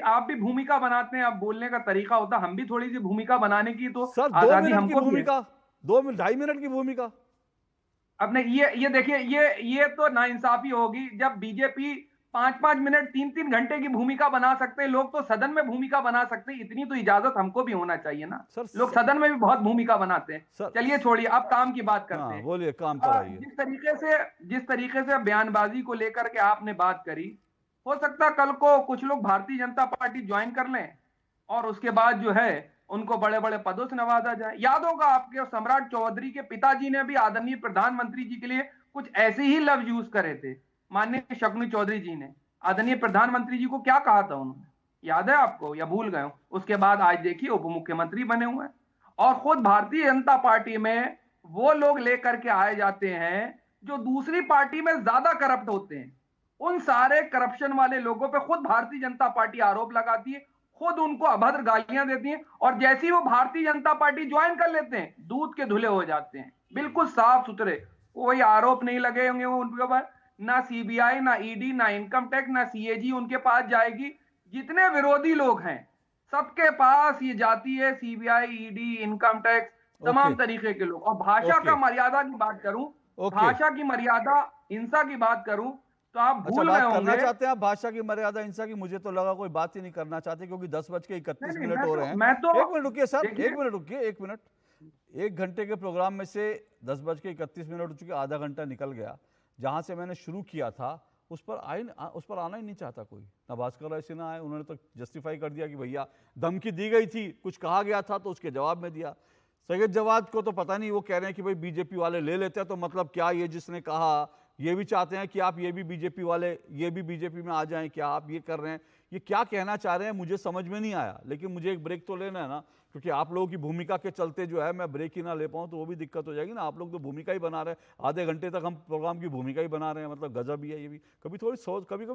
आप भी भूमिका बनाते हैं, आप बोलने का तरीका होता, हम भी थोड़ी सी भूमिका बनाने की तो सर 2 मिनट की भूमिका, 2-2.5 मिनट की भूमिका। अब नहीं, ये देखिए, ये तो नाइंसाफी होगी जब बीजेपी 5-5 मिनट 3-3 घंटे की भूमिका बना सकते हैं, लोग तो सदन में भूमिका बना सकते हैं। इतनी तो इजाजत हमको भी होना चाहिए ना। लोग सदन में भी बहुत भूमिका बनाते हैं। चलिए छोड़िए, अब काम की बात करते हैं। बोलिए, काम पर आइए। जिस तरीके से बयानबाजी को लेकर के आपने बात करी, हो सकता है कल को कुछ लोग भारतीय जनता पार्टी ज्वाइन कर लें और उसके बाद जो है उनको बड़े बड़े पदों से नवाजा जाए। याद होगा आपके सम्राट चौधरी के पिताजी ने भी आदरणीय प्रधानमंत्री जी के लिए कुछ ऐसे ही लफ्ज यूज करे थे। माननीय शकुनी चौधरी जी ने आदरणीय प्रधानमंत्री जी को क्या कहा था उन्होंने, याद है आपको या भूल गए हो? उसके बाद आज देखिए उप मुख्यमंत्री बने हुए हैं। और खुद भारतीय जनता पार्टी में वो लोग लेकर के आए जाते हैं जो दूसरी पार्टी में ज्यादा करप्ट होते हैं। उन सारे करप्शन वाले लोगों पे खुद भारतीय जनता पार्टी आरोप लगाती है, खुद उनको अभद्र गालियां देती है, और जैसे ही वो भारतीय जनता पार्टी ज्वाइन कर लेते हैं दूध के धुले हो जाते हैं, बिल्कुल साफ सुथरे। कोई आरोप नहीं लगे होंगे उनके ऊपर, ना सीबीआई, ना ईडी, ना इनकम टैक्स, ना सीएजी उनके पास जाएगी। जितने विरोधी लोग हैं सबके पास ये जाती है सीबीआई, ईडी, इनकम टैक्स, तमाम तरीके के लोग। और भाषा का मर्यादा की बात करूं, भाषा की मर्यादा, हिंसा की बात करूं तो आप भूल गए होंगे। करना चाहते हैं आप भाषा की मर्यादा, हिंसा की? मुझे तो लगा कोई बात ही नहीं करना चाहते क्योंकि 10:31 हो रहे हैं। एक मिनट रुकिए सर, एक मिनट। 1 घंटे के प्रोग्राम में से 10:31 हो चुके, आधा घंटा निकल गया। जहां से मैंने शुरू किया था उस पर आना ही नहीं चाहता कोई, ना भास्कर राय सिन्हा आए, उन्होंने तो जस्टिफाई कर दिया कि भैया धमकी दी गई थी, कुछ कहा गया था तो उसके जवाब में दिया। सैयद जवाद को तो पता नहीं, वो कह रहे हैं कि भाई बीजेपी वाले ले लेते हैं, तो मतलब क्या ये जिसने कहा ये भी चाहते हैं कि आप ये भी बीजेपी वाले, ये भी बीजेपी में आ जाएं, क्या आप ये कर रहे हैं? ये क्या कहना चाह रहे हैं मुझे समझ में नहीं आया। लेकिन मुझे एक ब्रेक तो लेना है ना, क्योंकि आप लोगों की भूमिका के चलते जो है मैं ब्रेक ही ना ले पाऊँ तो वो भी दिक्कत हो जाएगी ना। आप लोग तो भूमिका ही बना रहे हैं, आधे घंटे तक हम प्रोग्राम की भूमिका ही बना रहे हैं, मतलब गजब ही है ये भी। कभी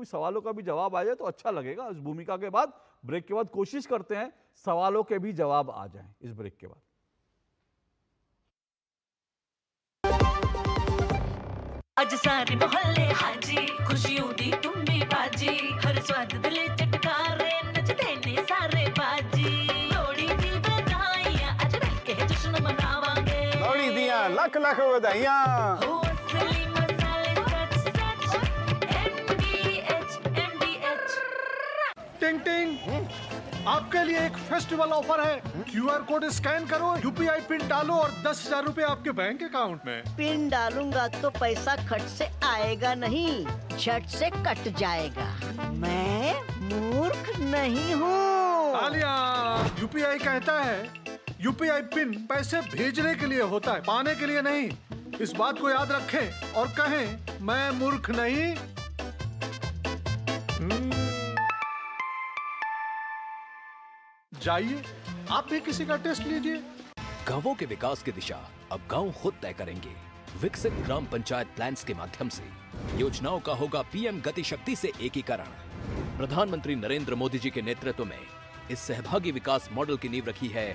सवालों का भी जवाब आ जाए तो अच्छा लगेगा। इस भूमिका के बाद, ब्रेक के बाद कोशिश करते हैं सवालों के भी जवाब आ जाए इस ब्रेक के बाद। आज सारे मोहल्ले हाजी, खुशियों दी तुम्बी बाजी, हर स्वाद दिले चटकारे, नचदे ने सारे बाजी। लोड़ी दी बधाइयां, आज मिल के जश्न मनावांगे। लोड़ी दियां लख लख बधाइयां। हो असली मसाले सच सच, MDH टिंग टिंग, आपके लिए एक फेस्टिवल ऑफर है। क्यूआर कोड स्कैन करो, यूपीआई पिन डालो और 10,000 रुपए आपके बैंक अकाउंट में। पिन डालूंगा तो पैसा खट से आएगा नहीं, झट से कट जाएगा। मैं मूर्ख नहीं हूँ। आलिया, यूपीआई कहता है यूपीआई पिन पैसे भेजने के लिए होता है, पाने के लिए नहीं। इस बात को याद रखें और कहें मैं मूर्ख नहीं। जाइए आप भी किसी का टेस्ट लीजिए। गांवों के विकास की दिशा अब गांव खुद तय करेंगे। विकसित ग्राम पंचायत प्लान्स के माध्यम से योजनाओं का होगा पीएम गति शक्ति से एकीकरण। प्रधानमंत्री नरेंद्र मोदी जी के नेतृत्व में इस सहभागी विकास मॉडल की नींव रखी है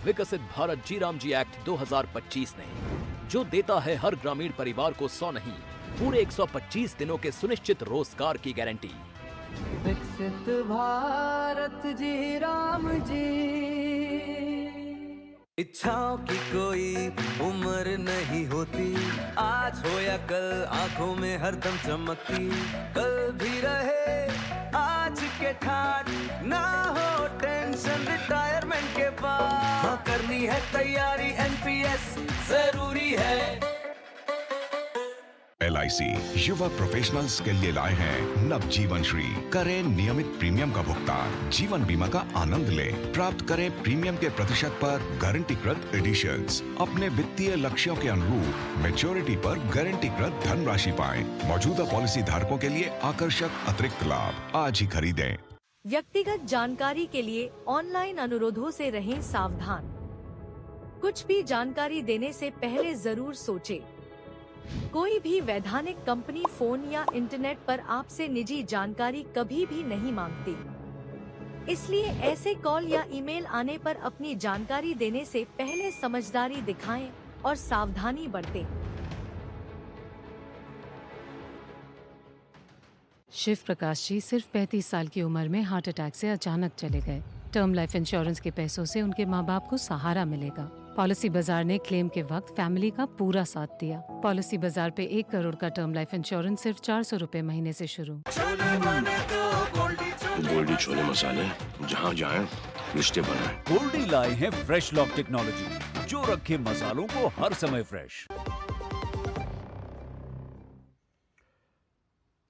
विकसित भारत जी राम जी एक्ट 2025 ने, जो देता है हर ग्रामीण परिवार को 100 नहीं पूरे 125 दिनों के सुनिश्चित रोजगार की गारंटी। विकसित भारत जी राम जी। इच्छाओं की कोई उम्र नहीं होती, आज हो या कल आंखों में हरदम चमकती। कल भी रहे आज के ठाट, ना हो टेंशन रिटायरमेंट के बाद। हाँ करनी है तैयारी, एनपीएस जरूरी है। LIC युवा प्रोफेशनल्स के लिए लाए हैं नव जीवन श्री। करें नियमित प्रीमियम का भुगतान, जीवन बीमा का आनंद लें। प्राप्त करें प्रीमियम के प्रतिशत पर गारंटीकृत एडिशंस। अपने वित्तीय लक्ष्यों के अनुरूप मैच्योरिटी पर गारंटीकृत धनराशि पाएं। मौजूदा पॉलिसी धारकों के लिए आकर्षक अतिरिक्त लाभ। आज ही खरीदें। व्यक्तिगत जानकारी के लिए ऑनलाइन अनुरोधों से रहें सावधान। कुछ भी जानकारी देने से पहले जरूर सोचें। कोई भी वैधानिक कंपनी फोन या इंटरनेट पर आपसे निजी जानकारी कभी भी नहीं मांगती, इसलिए ऐसे कॉल या ईमेल आने पर अपनी जानकारी देने से पहले समझदारी दिखाएं और सावधानी बरतें। शिव प्रकाश जी सिर्फ 35 साल की उम्र में हार्ट अटैक से अचानक चले गए। टर्म लाइफ इंश्योरेंस के पैसों से उनके माँ बाप को सहारा मिलेगा। पॉलिसी बाजार ने क्लेम के वक्त फैमिली का पूरा साथ दिया। पॉलिसी बाजार पे 1 करोड़ का टर्म लाइफ इंश्योरेंस सिर्फ 400 रुपए महीने से शुरू। गोल्डी छोले मसाले, जहाँ जाए रिश्ते बनाए। गोल्डी लाए हैं फ्रेश लॉक टेक्नोलॉजी, जो रखे मसालों को हर समय फ्रेश।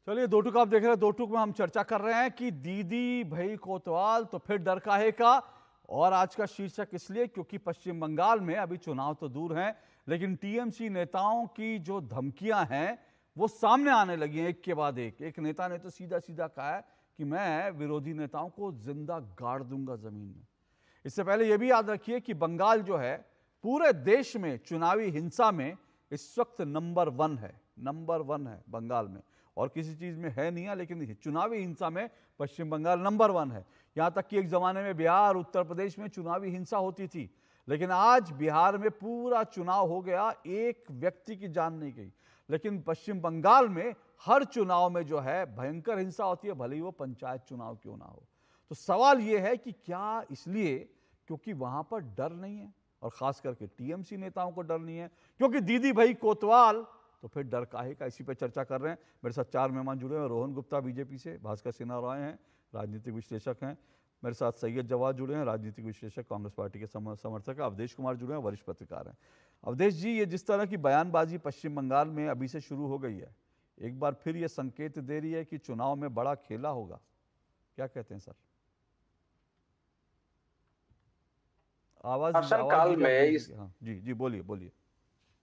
चलिए दो टूक आप देख रहे हैं। दो टूक में हम चर्चा कर रहे हैं कि दीदी भाई कोतवाल तो फिर डर काहे का। और आज का शीर्षक इसलिए क्योंकि पश्चिम बंगाल में अभी चुनाव तो दूर हैं, लेकिन टीएमसी नेताओं की जो धमकियां हैं वो सामने आने लगी हैं एक के बाद एक। एक नेता ने तो सीधा सीधा कहा है कि मैं विरोधी नेताओं को जिंदा गाड़ दूंगा जमीन में। इससे पहले यह भी याद रखिए कि बंगाल जो है पूरे देश में चुनावी हिंसा में इस वक्त नंबर 1 है। नंबर 1 है बंगाल में, और किसी चीज में है नहीं है, लेकिन चुनावी हिंसा में पश्चिम बंगाल नंबर 1 है। यहां तक कि एक जमाने में बिहार उत्तर प्रदेश में चुनावी हिंसा होती थी, लेकिन आज बिहार में पूरा चुनाव हो गया, एक व्यक्ति की जान नहीं गई। लेकिन पश्चिम बंगाल में हर चुनाव में जो है भयंकर हिंसा होती है, भले ही वो पंचायत चुनाव क्यों ना हो। तो सवाल यह है कि क्या इसलिए क्योंकि वहां पर डर नहीं है, और खास करके टीएमसी नेताओं को डर नहीं है, क्योंकि दीदी भाई कोतवाल तो फिर डर काहे का। इसी पे चर्चा कर रहे हैं। मेरे साथ 4 मेहमान जुड़े हैं। रोहन गुप्ता बीजेपी से, भास्कर सिन्हा राय हैं, राजनीतिक विश्लेषक हैं। मेरे साथ सैयद जवाद जुड़े हैं, राजनीतिक विश्लेषक, कांग्रेस पार्टी के समर्थक। अवधेश कुमार जुड़े हैं, वरिष्ठ पत्रकार हैं। अवधेश जी, ये जिस तरह की बयानबाजी पश्चिम बंगाल में अभी से शुरू हो गई है, एक बार फिर ये संकेत दे रही है कि चुनाव में बड़ा खेला होगा। क्या कहते हैं सर? आवाज काल में इस जी बोलिए।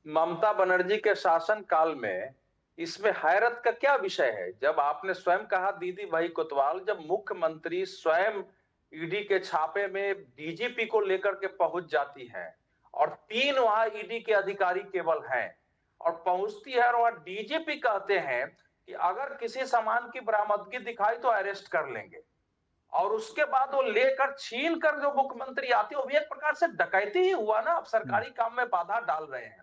ममता बनर्जी के शासन काल में इसमें हैरत का क्या विषय है, जब आपने स्वयं कहा दीदी भाई कोतवाल, जब मुख्यमंत्री स्वयं ईडी के छापे में डीजीपी को लेकर के पहुंच जाती है और 3 वहां ईडी के अधिकारी केवल हैं, और पहुंचती है और वहां डीजीपी कहते हैं कि अगर किसी सामान की बरामदगी दिखाई तो अरेस्ट कर लेंगे, और उसके बाद वो लेकर छीन कर जो मुख्यमंत्री आते हैं, वो भी एक प्रकार से डकैती ही हुआ ना। अब सरकारी काम में बाधा डाल रहे हैं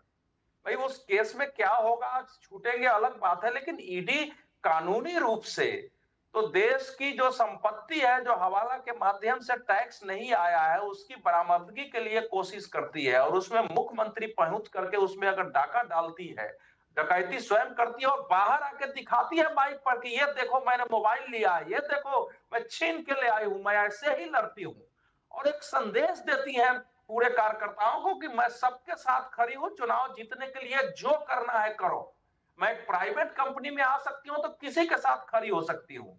भाई, उस केस में क्या होगा, छूटेंगे अलग बात है, लेकिन ईडी कानूनी रूप से तो देश की जो संपत्ति है, जो हवाला के माध्यम से टैक्स नहीं आया है, उसकी बरामदगी के लिए कोशिश करती है, और उसमें मुख्यमंत्री पहुंच करके उसमें अगर डाका डालती है डकैती स्वयं करती है और बाहर आके दिखाती है माइक पर कि ये देखो मैंने मोबाइल लिया है, ये देखो मैं छीन के ले आई हूं, मैं ऐसे ही लड़ती हूं। और एक संदेश देती है पूरे कार्यकर्ताओं को कि मैं सबके साथ खड़ी हूं, चुनाव जीतने के लिए जो करना है करो। मैं एक प्राइवेट कंपनी में आ सकती हूं तो किसी के साथ खड़ी हो सकती हूं।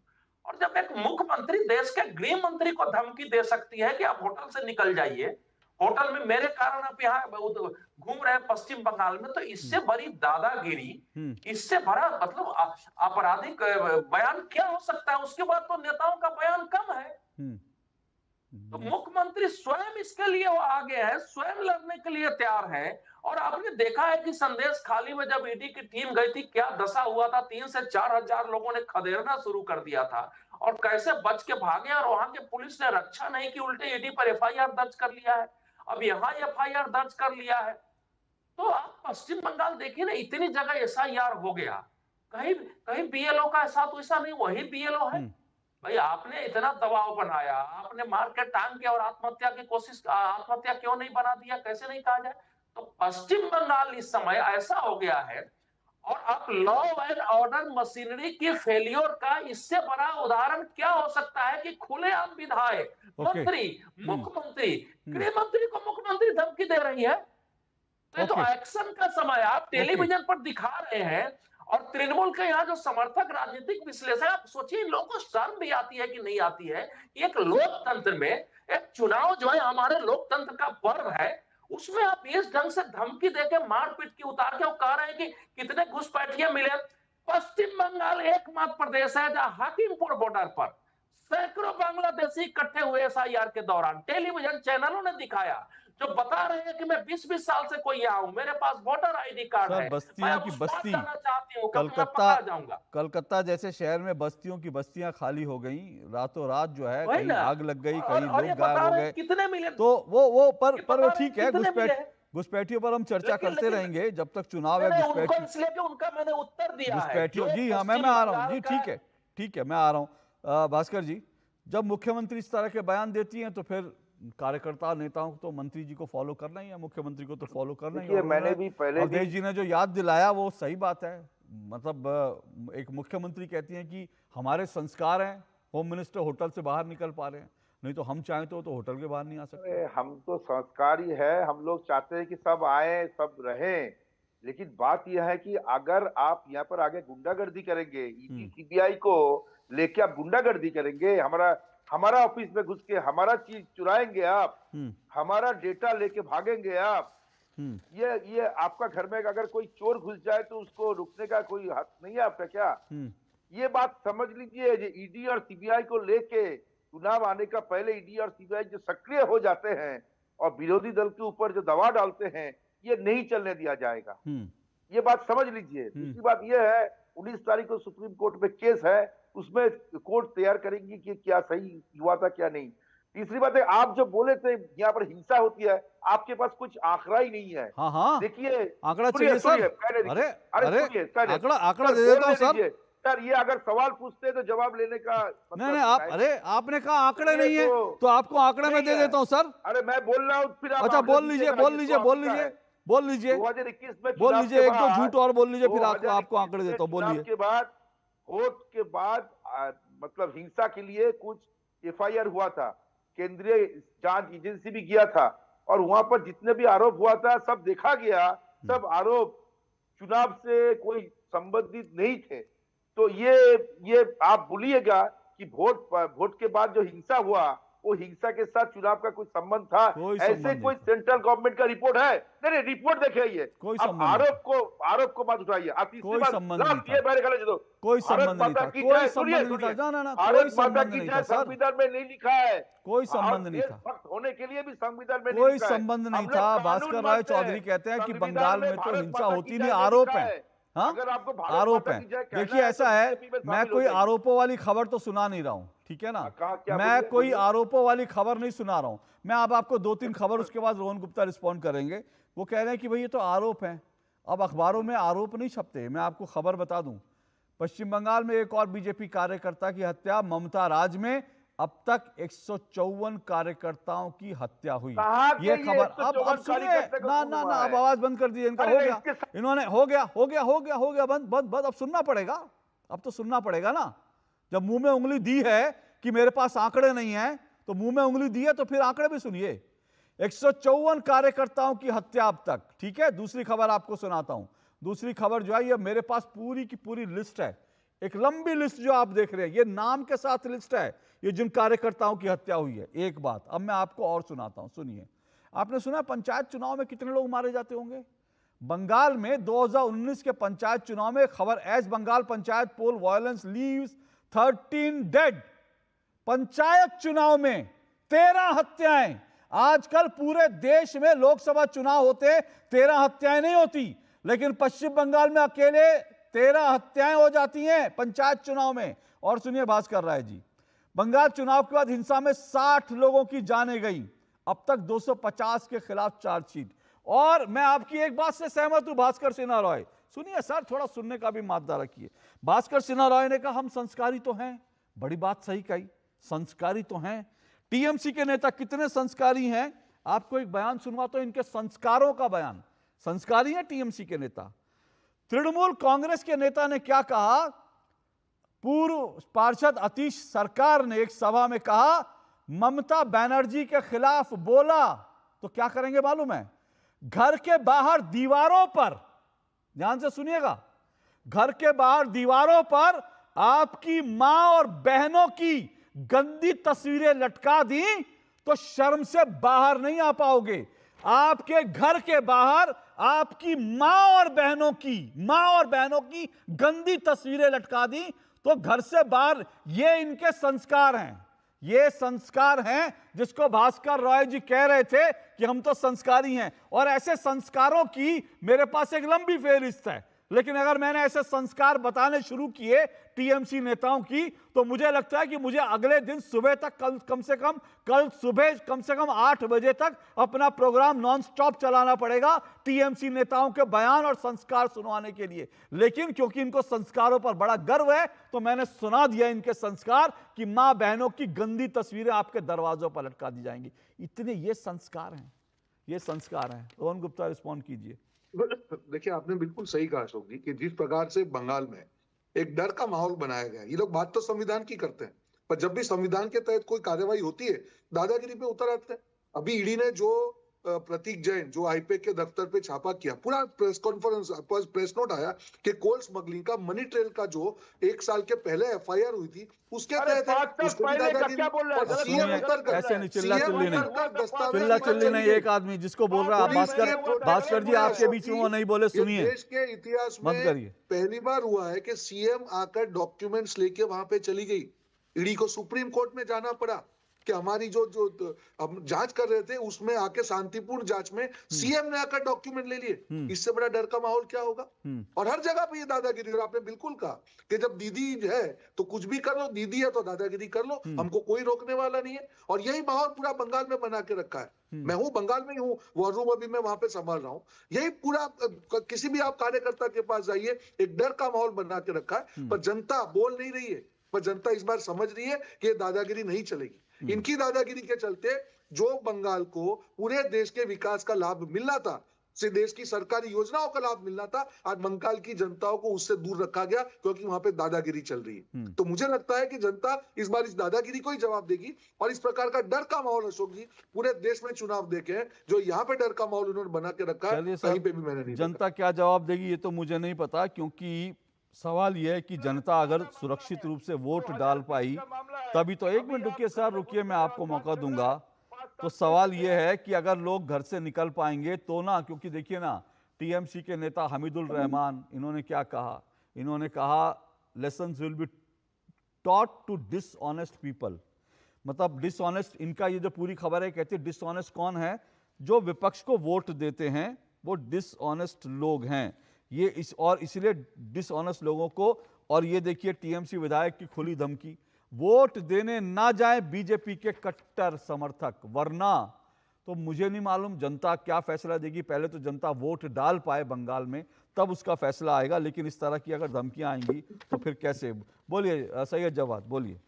और जब एक मुख्यमंत्री देश के गृह मंत्री को धमकी दे सकती है कि आप होटल से निकल जाइए, होटल में मेरे कारण आप यहाँ घूम रहे हैं पश्चिम बंगाल में, तो इससे बड़ी दादागिरी, इससे बड़ा मतलब आपराधिक बयान क्या हो सकता है? उसके बाद तो नेताओं का बयान कम है। तो मुख्यमंत्री स्वयं इसके लिए वो आगे है, स्वयं लड़ने के लिए तैयार है। और आपने देखा है कि संदेश खाली में जब ईडी की टीम गई थी, क्या दशा हुआ था? 3 से 4 हजार लोगों ने खदेड़ना शुरू कर दिया था और कैसे बच के भागे, और वहां के पुलिस ने रक्षा नहीं की, उल्टे ईडी पर एफआईआर दर्ज कर लिया है। अब यहाँ एफआईआर दर्ज कर लिया है। तो आप पश्चिम बंगाल देखिए ना, इतनी जगह एसआईआर हो गया, कहीं बीएलओ का साथ वैसा नहीं, वही बीएलओ है। भाई आपने इतना दबाव बनाया, आपने मार के टांग के और आत्महत्या की कोशिश, आत्महत्या क्यों नहीं बना दिया? कैसे नहीं कहा जाए? तो पश्चिम बंगाल इस समय ऐसा हो गया है। और आप लॉ एंड ऑर्डर मशीनरी की फेलियर का इससे बड़ा उदाहरण क्या हो सकता है कि खुलेआम विधायक, मंत्री, मुख्यमंत्री, गृह मंत्री को मुख्यमंत्री धमकी दे रही है। तो ये तो एक्शन का समय आप टेलीविजन पर दिखा रहे हैं। और तृणमूल के यहाँ जो समर्थक राजनीतिक विश्लेषक, आप सोचिए इन लोगों को शर्म भी आती है कि नहीं आती है? एक लोकतंत्र में एक चुनाव जो है हमारे लोकतंत्र का पर्व है, उसमें आप इस ढंग से धमकी देके मारपीट की उतार के कह रहे हैं कि कितने घुसपैठिए मिले। पश्चिम बंगाल एकमात्र प्रदेश है जहां हाकिमपुर बॉर्डर पर सैकड़ों बांग्लादेशी इकट्ठे हुए एसआईआर के दौरान, टेलीविजन चैनलों ने दिखाया, जो बता रहे हैं कि मैं 20-20 साल से कोई यहाँ हूं, मेरे पास वोटर आईडी कार्ड है, बस्तियां की बस्ती, कलकत्ता जैसे शहर में बस्तियों की बस्तियां खाली हो गई, रातों रात जो है, कहीं आग लग गई, कहीं लोग गायब हो गए। कितने मिले? तो वो पर ठीक है, घुसपैठियों पर हम चर्चा करते रहेंगे जब तक चुनाव है। उनका मैंने उत्तर दिया है घुसपैठियों, जी हाँ, मैं आ रहा हूँ जी, ठीक है, मैं आ रहा हूँ। भास्कर जी, जब मुख्यमंत्री इस तरह के बयान देती हैं तो फिर कार्यकर्ता नेताओं को तो मंत्री जी को फॉलो करना ही है, मुख्यमंत्री को तो फॉलो करना ही है। मैंने भी पहले अवधेश जी ने जो याद दिलाया वो सही बात है। मतलब एक मुख्यमंत्री कहती हैं कि हमारे संस्कार हैं, होम मिनिस्टर होटल से बाहर निकल पा रहे हैं, नहीं तो हम चाहें तो होटल के बाहर नहीं आ सकते। हम तो संस्कारी है, हम लोग चाहते हैं कि सब आए, सब रहें। लेकिन बात यह है कि अगर आप यहाँ पर आगे गुंडागर्दी करेंगे, ईडी सीबीआई को लेके आप गुंडागर्दी करेंगे, हमारा ऑफिस में घुस के हमारा चीज चुराएंगे आप, हमारा डेटा लेके भागेंगे आप, ये आपका घर में अगर कोई चोर घुस जाए तो उसको रुकने का कोई हक नहीं है आपका क्या? ये बात समझ लीजिए। ईडी और सीबीआई को लेके चुनाव आने का पहले ईडी और सीबीआई जो सक्रिय हो जाते हैं और विरोधी दल के ऊपर जो दबाव डालते हैं, ये नहीं चलने दिया जाएगा। ये बात समझ लीजिए। दूसरी बात ये है, 19 तारीख को सुप्रीम कोर्ट में केस है, उसमें कोर्ट तैयार करेंगी कि क्या सही हुआ था क्या नहीं। तीसरी बात है, आप जो बोले थे यहाँ पर हिंसा होती है, आपके पास कुछ आंकड़ा ही नहीं है। हाँ, देखिए आंकड़ा चाहिए सर। अरे आंकड़ा दे देता हूँ सर। ये अगर सवाल पूछते तो जवाब लेने का नहीं, आपने कहा आंकड़े नहीं है तो आपको आंकड़े में दे देता हूँ सर। अरे मैं बोल रहा हूँ, फिर अच्छा बोल लीजिए 2021 में एक दो झूठ और बोल लीजिए, फिर आपको आंकड़े देता हूँ। बोलिए। के बाद वोट के बाद मतलब हिंसा के लिए कुछ एफआईआर हुआ था, केंद्रीय जांच एजेंसी भी गया था और वहां पर जितने भी आरोप हुआ था सब देखा गया, सब आरोप चुनाव से कोई संबंधित नहीं थे। तो ये आप भूलिएगा कि वोट के बाद जो हिंसा हुआ वो हिंसा के साथ चुनाव का कुछ संबंध था, ऐसे कोई सेंट्रल गवर्नमेंट का रिपोर्ट है? नहीं, रिपोर्ट देखिए। आरोप को मत उठाइए। कोई संबंध नहीं था, संविधान में नहीं लिखा है, कोई संबंध नहीं था, होने के लिए भी संविधान में कोई संबंध नहीं था। भास्कर राय चौधरी कहते हैं कि बंगाल में तो हिंसा होती नहीं, आरोप है। हाँ, आरोप है। देखिए ऐसा है, मैं कोई आरोपों वाली खबर तो सुना नहीं रहा हूँ, ठीक है ना? मैं कोई आरोपों वाली खबर नहीं सुना रहा हूँ। मैं अब आपको 2-3 खबर, उसके बाद रोहन गुप्ता रिस्पॉन्ड करेंगे। वो कह रहे हैं कि भाई ये तो आरोप है। अब अखबारों में आरोप नहीं छपते। मैं आपको खबर बता दूं, पश्चिम बंगाल में एक और बीजेपी कार्यकर्ता की हत्या, ममता राज में अब तक 154 कार्यकर्ताओं की हत्या हुई। कहाँ के ये खबर अब सुनिए ना ना ना, अब आवाज बंद कर दीजिए इनका। हो गया इन्होंने, हो गया बंद बंद बंद। अब सुनना पड़ेगा, अब तो सुनना पड़ेगा ना। जब मुंह में उंगली दी है कि मेरे पास आंकड़े नहीं है, तो मुंह में उंगली दी है तो फिर आंकड़े भी सुनिए। 154 कार्यकर्ताओं की हत्या अब तक। ठीक है, दूसरी खबर आपको सुनाता हूं। दूसरी खबर जो है, ये मेरे पास पूरी की पूरी लिस्ट है, एक लंबी लिस्ट जो आप देख रहे हैं, ये नाम के साथ लिस्ट है, ये जिन कार्यकर्ताओं की हत्या हुई है। एक बात अब मैं आपको और सुनाता हूं, सुनिए। आपने सुना पंचायत चुनाव में कितने लोग मारे जाते होंगे? बंगाल में 2019 के पंचायत चुनाव में खबर, एज बंगाल पंचायत पोल वायलेंस लीव्स 13 डेड। पंचायत चुनाव में 13 हत्याएं। आजकल पूरे देश में लोकसभा चुनाव होते 13 हत्याएं नहीं होती, लेकिन पश्चिम बंगाल में अकेले 13 हत्याएं हो जाती हैं पंचायत चुनाव में। और सुनिए भास्कर राय जी, बंगाल चुनाव के बाद हिंसा में 60 लोगों की जानें गई। अब तक 250 के खिलाफ चार्जशीट। और मैं आपकी एक बात से सहमत हूं भास्कर सिन्हा रॉय, सुनिए सर, थोड़ा सुनने का भी मादा रखिए। भास्कर सिन्हा रॉय ने कहा हम संस्कारी तो हैं, बड़ी बात सही कही, संस्कारी तो हैं। टीएमसी के नेता कितने संस्कारी हैं? आपको एक बयान सुनवाता हूं, इनके संस्कारों का बयान। संस्कारी है टीएमसी के नेता। तृणमूल कांग्रेस के नेता ने क्या कहा? पूर्व पार्षद अतीश सरकार ने एक सभा में कहा ममता बनर्जी के खिलाफ बोला तो क्या करेंगे मालूम है? घर के बाहर दीवारों पर, ध्यान से सुनिएगा, घर के बाहर दीवारों पर आपकी मां और बहनों की गंदी तस्वीरें लटका दी तो शर्म से बाहर नहीं आ पाओगे। आपके घर के बाहर आपकी मां और बहनों की गंदी तस्वीरें लटका दी तो घर से बाहर। ये इनके संस्कार हैं, ये संस्कार हैं जिसको भास्कर रॉय जी कह रहे थे कि हम तो संस्कारी हैं। और ऐसे संस्कारों की मेरे पास एक लंबी फेहरिस्त है, लेकिन अगर मैंने ऐसे संस्कार बताने शुरू किए टीएमसी नेताओं की, तो मुझे लगता है कि मुझे अगले दिन सुबह तक कम से कम 8 बजे तक अपना प्रोग्राम नॉन स्टॉप चलाना पड़ेगा टीएमसी नेताओं के बयान और संस्कार सुनवाने के लिए। लेकिन क्योंकि इनको संस्कारों पर बड़ा गर्व है, तो मैंने सुना दिया इनके संस्कार कि मां बहनों की गंदी तस्वीरें आपके दरवाजों पर लटका दी जाएंगी। इतने ये संस्कार हैं, ये संस्कार हैं। रोहन गुप्ता रिस्पॉन्ड कीजिए। देखिए, आपने बिल्कुल सही कहा अशोक जी कि जिस प्रकार से बंगाल में एक डर का माहौल बनाया गया, ये लोग बात तो संविधान की करते हैं, पर जब भी संविधान के तहत कोई कार्रवाई होती है दादागिरी पे उतर आते हैं। अभी ईडी ने जो प्रतीक जैन जो आईपैक के दफ्तर पे छापा किया, पूरा प्रेस कॉन्फ्रेंस प्रेस नोट आया कि कोल स्मगलिंग का मनी ट्रेल का जो 1 साल के पहले एफआईआर हुई थी उसके तहत चिल्ला चिल्ली नहीं, एक आदमी जिसको बोल रहा है भास्कर जी आपके बीच में वो नहीं बोले, सुनिए। देश के इतिहास में पहली बार हुआ है कि सीएम आकर डॉक्यूमेंट्स लेके वहां पे चली गई। ईडी को सुप्रीम कोर्ट में जाना पड़ा कि हमारी जो हम जांच कर रहे थे उसमें आके शांतिपूर्ण जांच में सीएम ने आकर डॉक्यूमेंट ले लिए। इससे बड़ा डर का माहौल क्या होगा? और हर जगह पे ये दादागिरी। और आपने बिल्कुल कहा कि जब दीदी है तो कुछ भी कर लो, दीदी है तो दादागिरी कर लो, हमको कोई रोकने वाला नहीं है। और यही माहौल पूरा बंगाल में बना के रखा है। मैं हूँ बंगाल में ही हूँ, वॉर रूम अभी मैं वहां पे संभाल रहा हूँ। यही पूरा किसी भी आप कार्यकर्ता के पास जाइए, एक डर का माहौल बना के रखा है। पर जनता बोल नहीं रही है, पर जनता इस बार समझ रही है कि ये दादागिरी नहीं चलेगी। इनकी दादागिरी के चलते जो बंगाल को पूरे देश के विकास का लाभ मिलना था, से देश की सरकारी योजनाओं का लाभ मिलना था, आज बंगाल की जनताओं को उससे दूर रखा गया क्योंकि वहां पे दादागिरी चल रही है। तो मुझे लगता है कि जनता इस बार इस दादागिरी को ही जवाब देगी। और इस प्रकार का डर का माहौल अशोक जी पूरे देश में चुनाव देखे, जो यहाँ पे डर का माहौल उन्होंने बना के रखा है, कहीं पे भी मैंने नहीं। जनता क्या जवाब देगी ये तो मुझे नहीं पता, क्योंकि सवाल यह है कि जनता अगर सुरक्षित रूप से वोट डाल पाई तभी तो। 1 मिनट रुकिए सर, रुकिए, मैं आपको मौका दूंगा। तो सवाल यह है कि अगर लोग घर से निकल पाएंगे तो ना, क्योंकि देखिए ना, टीएमसी के नेता हमीदुल रहमान, इन्होंने क्या कहा? इन्होंने कहा lessons will be taught to dishonest people. मतलब डिसऑनेस्ट, इनका ये जो पूरी खबर है, कहते हैं डिसऑनेस्ट कौन है? जो विपक्ष को वोट देते हैं वो डिसऑनेस्ट लोग हैं। ये इसलिए डिसऑनेस्ट लोगों को, और ये देखिए टीएमसी विधायक की खुली धमकी, वोट देने ना जाए बीजेपी के कट्टर समर्थक, वरना तो मुझे नहीं मालूम जनता क्या फैसला देगी। पहले तो जनता वोट डाल पाए बंगाल में, तब उसका फैसला आएगा। लेकिन इस तरह की अगर धमकियां आएंगी तो फिर कैसे? बोलिए सैयद जवाद, बोलिए।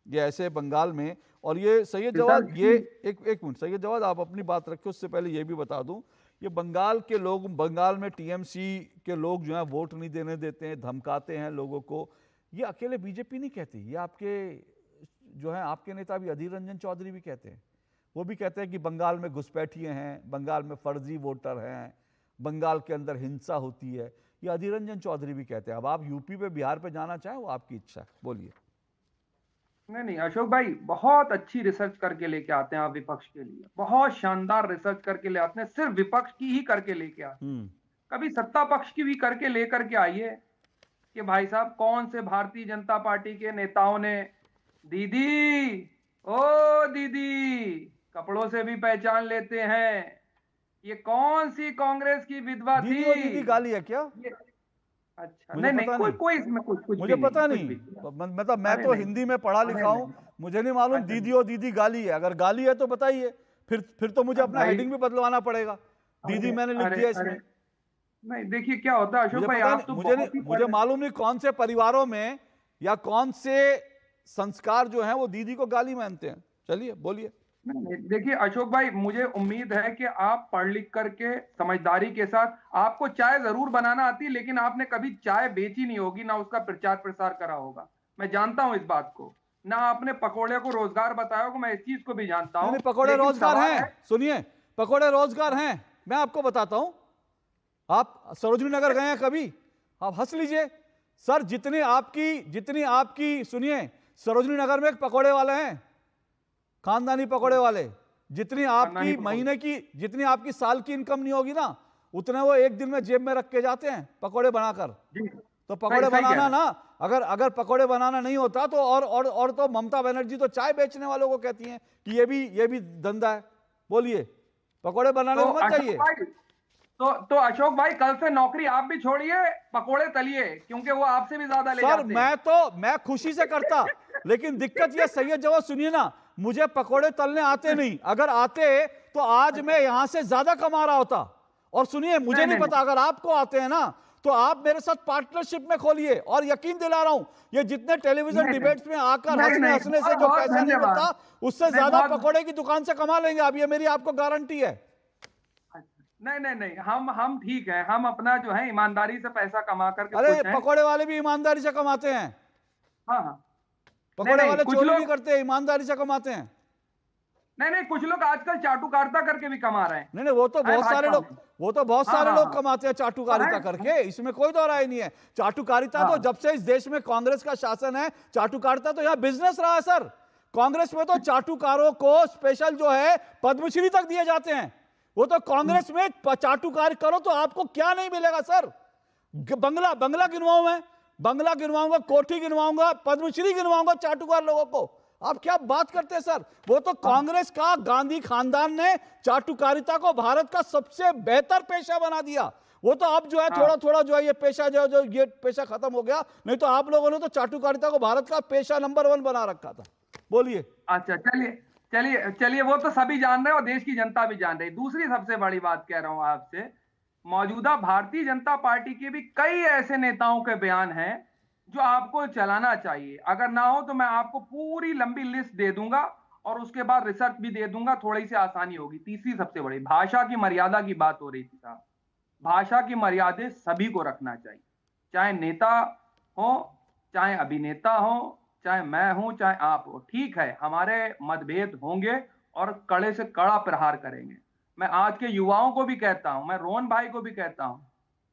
ये ऐसे बंगाल में। और ये सैयद जवाद, ये एक मिनट सैयद जवाद, आप अपनी बात रखिए, उससे पहले ये भी बता दूं, ये बंगाल के लोग, बंगाल में टीएमसी के लोग जो है वोट नहीं देने देते हैं, धमकाते हैं लोगों को, ये अकेले बीजेपी नहीं कहती, ये आपके जो है आपके नेता भी अधीर रंजन चौधरी भी कहते हैं। वो भी कहते हैं कि बंगाल में घुसपैठिए हैं, बंगाल में फर्जी वोटर हैं, बंगाल के अंदर हिंसा होती है, ये अधीर रंजन चौधरी भी कहते हैं। अब आप यूपी पे बिहार पे जाना चाहें, वो आपकी इच्छा है, बोलिए। नहीं अशोक भाई, बहुत अच्छी रिसर्च करके लेके आते हैं आप विपक्ष के लिए, बहुत शानदार रिसर्च करके ले आते हैं, सिर्फ विपक्ष की ही करके लेके आते हैं। कभी सत्ता पक्ष की भी करके लेकर के आइए कि भाई साहब कौन से भारतीय जनता पार्टी के नेताओं ने दीदी, ओ दीदी, कपड़ों से भी पहचान लेते हैं, ये कौन सी कांग्रेस की विधवा थी, दीदी गाली है क्या? अच्छा नहीं, कोई इसमें कुछ मुझे पता नहीं, मतलब मैं तो हिंदी में पढ़ा लिखा हूँ, मुझे नहीं मालूम दीदी और दीदी गाली है। अगर गाली है तो बताइए, फिर तो मुझे अपना हेडिंग भी बदलवाना पड़ेगा, दीदी मैंने लिख दिया इसमें। नहीं देखिए क्या होता है अशोक भाई, आप तो मुझे मालूम नहीं कौन से परिवारों में या कौन से संस्कार जो है वो दीदी को गाली मानते हैं। चलिए बोलिए। देखिए अशोक भाई, मुझे उम्मीद है कि आप पढ़ लिख करके समझदारी के साथ, आपको चाय जरूर बनाना आती है, लेकिन आपने कभी चाय बेची नहीं होगी, ना उसका प्रचार प्रसार करा होगा, मैं जानता हूं इस बात को, ना आपने पकोड़े को रोजगार बताया होगा, मैं इस चीज को भी जानता हूं। पकोड़े रोजगार हैं, सुनिए, पकोड़े रोजगार हैं, मैं आपको बताता हूं। आप सरोजनी नगर गए हैं कभी? आप हंस लीजिए सर, जितनी आपकी सुनिए, सरोजनी नगर में एक पकोड़े वाले हैं, खानदानी पकोड़े वाले, जितनी आपकी महीने की, जितनी आपकी साल की इनकम नहीं होगी ना, उतने वो एक दिन में जेब में रख के जाते हैं पकोड़े बनाकर। तो पकोड़े बनाना ना, अगर पकोड़े बनाना नहीं होता तो और तो ममता बनर्जी तो चाय बेचने वालों को कहती हैं कि ये भी धंधा है। बोलिए, पकोड़े बनाने को मत चाहिए। तो अशोक भाई, कल से नौकरी आप भी छोड़िए, पकोड़े तलिए, क्योंकि वो आपसे भी ज्यादा ले जाते हैं। मैं खुशी से करता, लेकिन दिक्कत ये सैयद जवाब सुनिए ना, मुझे पकोड़े तलने आते नहीं, अगर आते तो आज मैं यहां से ज्यादा कमा रहा होता। और सुनिए, मुझे नहीं पता, अगर आपको आते हैं ना तो आप मेरे साथ पार्टनरशिप में खोलिए, और यकीन दिला रहा हूं, ये जितने टेलीविजन डिबेट्स में आकर हंसने से जो पैसा नहीं मिलता, उससे ज्यादा पकोड़े की दुकान से कमा लेंगे आप, ये मेरी आपको गारंटी है। नहीं, हम ठीक है, हम अपना जो है ईमानदारी से पैसा कमा करके। अरे पकोड़े वाले भी ईमानदारी से कमाते हैं। हाँ, पकोड़े वाले चोरी नहीं करते, ईमानदारी से कमाते हैं। नहीं, कुछ लोग आजकल चाटुकारिता करके भी कमा रहे हैं। नहीं, वो तो बहुत सारे लोग कमाते हैं चाटुकारिता करके, इसमें कोई दो राय नहीं है। चाटुकारिता तो जब से इस देश में कांग्रेस का शासन है, चाटुकारिता तो यहाँ बिजनेस रहा है सर। कांग्रेस में तो चाटुकारों को स्पेशल जो है पद्मश्री तक दिए जाते हैं। वो तो कांग्रेस में चाटुकारी करो तो आपको क्या नहीं मिलेगा सर। बंगला गिनवाऊं मैं, बंगला गिनवाऊंगा, कोठी गिनवाऊंगा, पद्मश्री गिनवाऊंगा चाटुकार लोगों को। आप क्या बात करते हैं सर। वो तो कांग्रेस का गांधी खानदान ने चाटुकारिता को भारत का सबसे बेहतर पेशा बना दिया। वो तो अब जो है थोड़ा थोड़ा जो है ये पेशा जो ये पेशा खत्म हो गया, नहीं तो आप लोगों ने तो चाटुकारिता को भारत का पेशा नंबर 1 बना रखा था। बोलिए। अच्छा, चलिए वो तो सभी जान रहे हैं और देश की जनता भी जान रही है। दूसरी सबसे बड़ी बात कह रहा हूं आपसे, मौजूदा भारतीय जनता पार्टी के भी कई ऐसे नेताओं के बयान हैं जो आपको चलाना चाहिए। अगर ना हो तो मैं आपको पूरी लंबी लिस्ट दे दूंगा और उसके बाद रिसर्च भी दे दूंगा, थोड़ी सी आसानी होगी। तीसरी सबसे बड़ी, भाषा की मर्यादा की बात हो रही थी साहब। भाषा की मर्यादा सभी को रखना चाहिए, चाहे नेता हो, चाहे अभिनेता हो, चाहे मैं हूं, चाहे आप हो। ठीक है, हमारे मतभेद होंगे और कड़े से कड़ा प्रहार करेंगे। मैं आज के युवाओं को भी कहता हूं, मैं रोहन भाई को भी कहता हूं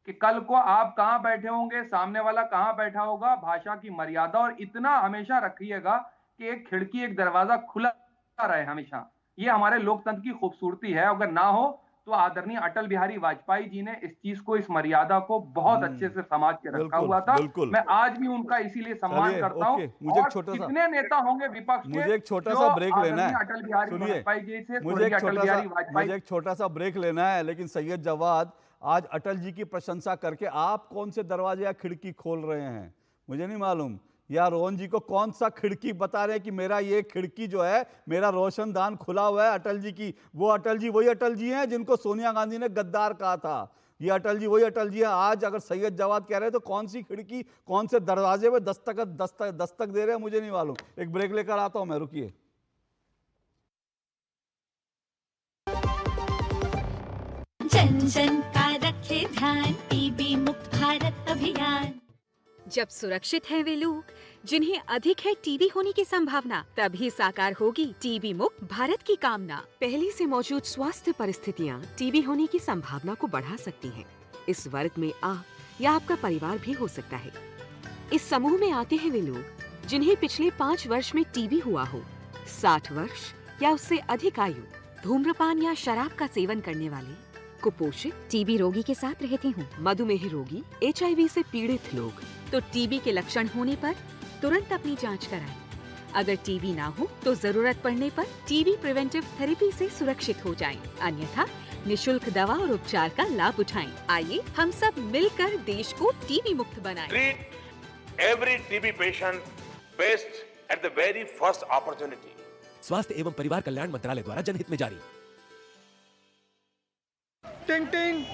कि कल को आप कहां बैठे होंगे, सामने वाला कहां बैठा होगा, भाषा की मर्यादा और इतना हमेशा रखिएगा कि एक खिड़की एक दरवाजा खुला रहे हमेशा। ये हमारे लोकतंत्र की खूबसूरती है। अगर ना हो तो आदरणीय अटल बिहारी वाजपेयी जी ने इस चीज को, इस मर्यादा को बहुत अच्छे से समाज के रखा हुआ था। मैं आज भी उनका इसीलिए सम्मान करता हूं। मुझे और कितने नेता होंगे विपक्ष के, मुझे एक छोटा सा ब्रेक लेना है, अटल बिहारी वाजपेयी जी से, मुझे एक छोटा सा ब्रेक लेना है। लेकिन सैयद जवाद, आज अटल जी की प्रशंसा करके आप कौन से दरवाजे या खिड़की खोल रहे हैं मुझे नहीं मालूम, या रोहन जी को कौन सा खिड़की बता रहे हैं कि मेरा ये खिड़की जो है, मेरा रोशनदान खुला हुआ है अटल जी की। वो अटल जी वही अटल जी हैं जिनको सोनिया गांधी ने गद्दार कहा था, ये अटल जी वही अटल जी है। आज अगर सैयद जवाद कह रहे हैं तो कौन सी खिड़की कौन से दरवाजे में दस्तक दे रहे हैं मुझे नहीं मालूम। एक ब्रेक लेकर आता हूं मैं, रुकिए। जन जन का रखे ध्यान, टीबी मुक्त भारत अभियान। जब सुरक्षित हैं वे लोग जिन्हें अधिक है टीबी होने की संभावना, तभी साकार होगी टीबी मुक्त भारत की कामना। पहले से मौजूद स्वास्थ्य परिस्थितियाँ टीबी होने की संभावना को बढ़ा सकती हैं। इस वर्ग में आप या आपका परिवार भी हो सकता है। इस समूह में आते हैं वे लोग जिन्हें पिछले 5 वर्ष में टीबी हुआ हो, 60 वर्ष या उससे अधिक आयु, धूम्रपान या शराब का सेवन करने वाले, कुपोषित, टीबी रोगी के साथ रहते हों, मधुमेह रोगी, HIV से पीड़ित लोग। तो टीबी के लक्षण होने पर तुरंत अपनी जांच कराएं। अगर टीबी ना हो तो जरूरत पड़ने पर टीबी प्रिवेंटिव थेरेपी से सुरक्षित हो जाएं। अन्यथा निशुल्क दवा और उपचार का लाभ उठाएं। आइए हम सब मिलकर देश को टीबी मुक्त बनाएं। Treat every TB patient best at the very first opportunity. स्वास्थ्य एवं परिवार कल्याण मंत्रालय द्वारा जनहित में जारी। टिंग टिंग,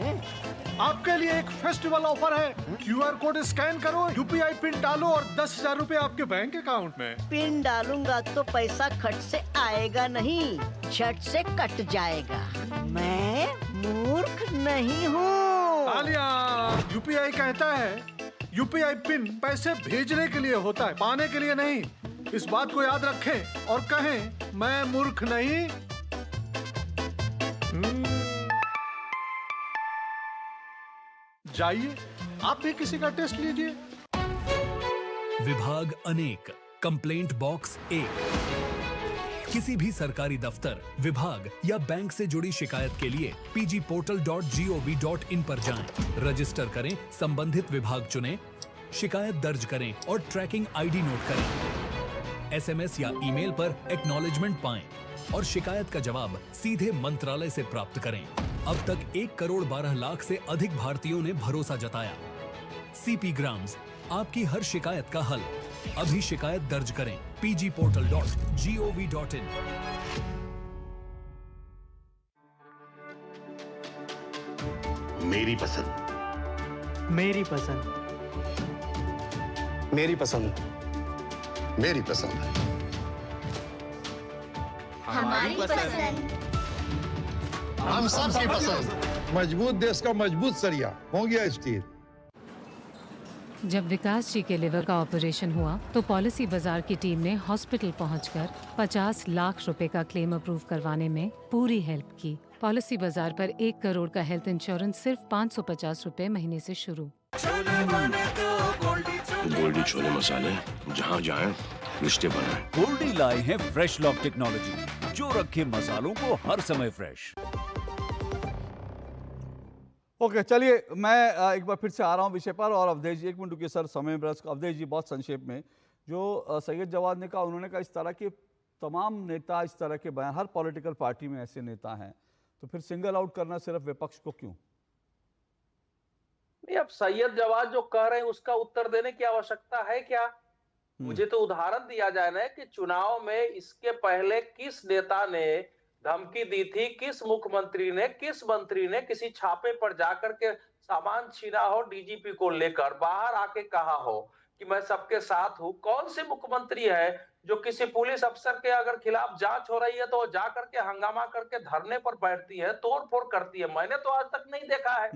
आपके लिए एक फेस्टिवल ऑफर है। QR कोड स्कैन करो, UPI पिन डालो और 10,000 रुपए आपके बैंक अकाउंट में। पिन डालूंगा तो पैसा खट से आएगा नहीं, झट से कट जाएगा। मैं मूर्ख नहीं हूँ। आलिया, UPI कहता है UPI पिन पैसे भेजने के लिए होता है, पाने के लिए नहीं। इस बात को याद रखें और कहें मैं मूर्ख नहीं। जाइए आप भी किसी का टेस्ट लीजिए। विभाग अनेक, कंप्लेंट बॉक्स 1। किसी भी सरकारी दफ्तर, विभाग या बैंक से जुड़ी शिकायत के लिए pgportal.gov.in पर जाएं, रजिस्टर करें, संबंधित विभाग चुनें, शिकायत दर्ज करें और ट्रैकिंग ID नोट करें। SMS या ईमेल पर एक्नॉलेजमेंट पाएं और शिकायत का जवाब सीधे मंत्रालय से प्राप्त करें। अब तक 1 करोड़ 12 लाख से अधिक भारतीयों ने भरोसा जताया। CP ग्राम्स, आपकी हर शिकायत का हल। अभी शिकायत दर्ज करें pgportal.gov.in। मेरी पसंद, मेरी पसंद, मेरी पसंद, मेरी पसंद, हमारी पसंद, हम सबकी पसंद। मजबूत देश का मजबूत सरिया हो गया स्टील। जब विकास जी के लिवर का ऑपरेशन हुआ तो पॉलिसी बाजार की टीम ने हॉस्पिटल पहुंचकर 50 लाख रुपए का क्लेम अप्रूव करवाने में पूरी हेल्प की। पॉलिसी बाजार पर 1 करोड़ का हेल्थ इंश्योरेंस सिर्फ 550 रुपए महीने से शुरू। गोल्डी छोले मसाले, जहाँ जाएं रिश्ते बनाएं। गोल्डी लाए हैं फ्रेश लॉक टेक्नोलॉजी, जो रखे मसालों को हर समय फ्रेश। ओके, चलिए मैं एक बार फिर से आ रहा हूँ विषय पर। और अवधेश जी, 1 मिनट रुकिए सर, समय ब्रस्ट। अवधेश जी, बहुत संक्षेप में, जो सैयद जवाद ने कहा, उन्होंने कहा इस तरह के तमाम नेता, इस तरह के बयान, हर पॉलिटिकल पार्टी में ऐसे नेता हैं, तो फिर सिंगल आउट करना सिर्फ विपक्ष को क्यों? नहीं, अब सैयद जवाद जो कह रहे हैं उसका उत्तर देने की आवश्यकता है क्या? मुझे तो उदाहरण दिया जाए ना कि चुनाव में इसके पहले किस नेता ने धमकी दी थी, किस मुख्यमंत्री ने, किस मंत्री ने किसी छापे पर जाकर के सामान छीना हो, डीजीपी को लेकर बाहर आके कहा हो कि मैं सबके साथ हूं। कौन से मुख्यमंत्री है जो किसी पुलिस अफसर के अगर खिलाफ जांच हो रही है तो जाकर के हंगामा करके धरने पर बैठती है, तोड़फोड़ करती है? मैंने तो आज तक नहीं देखा है।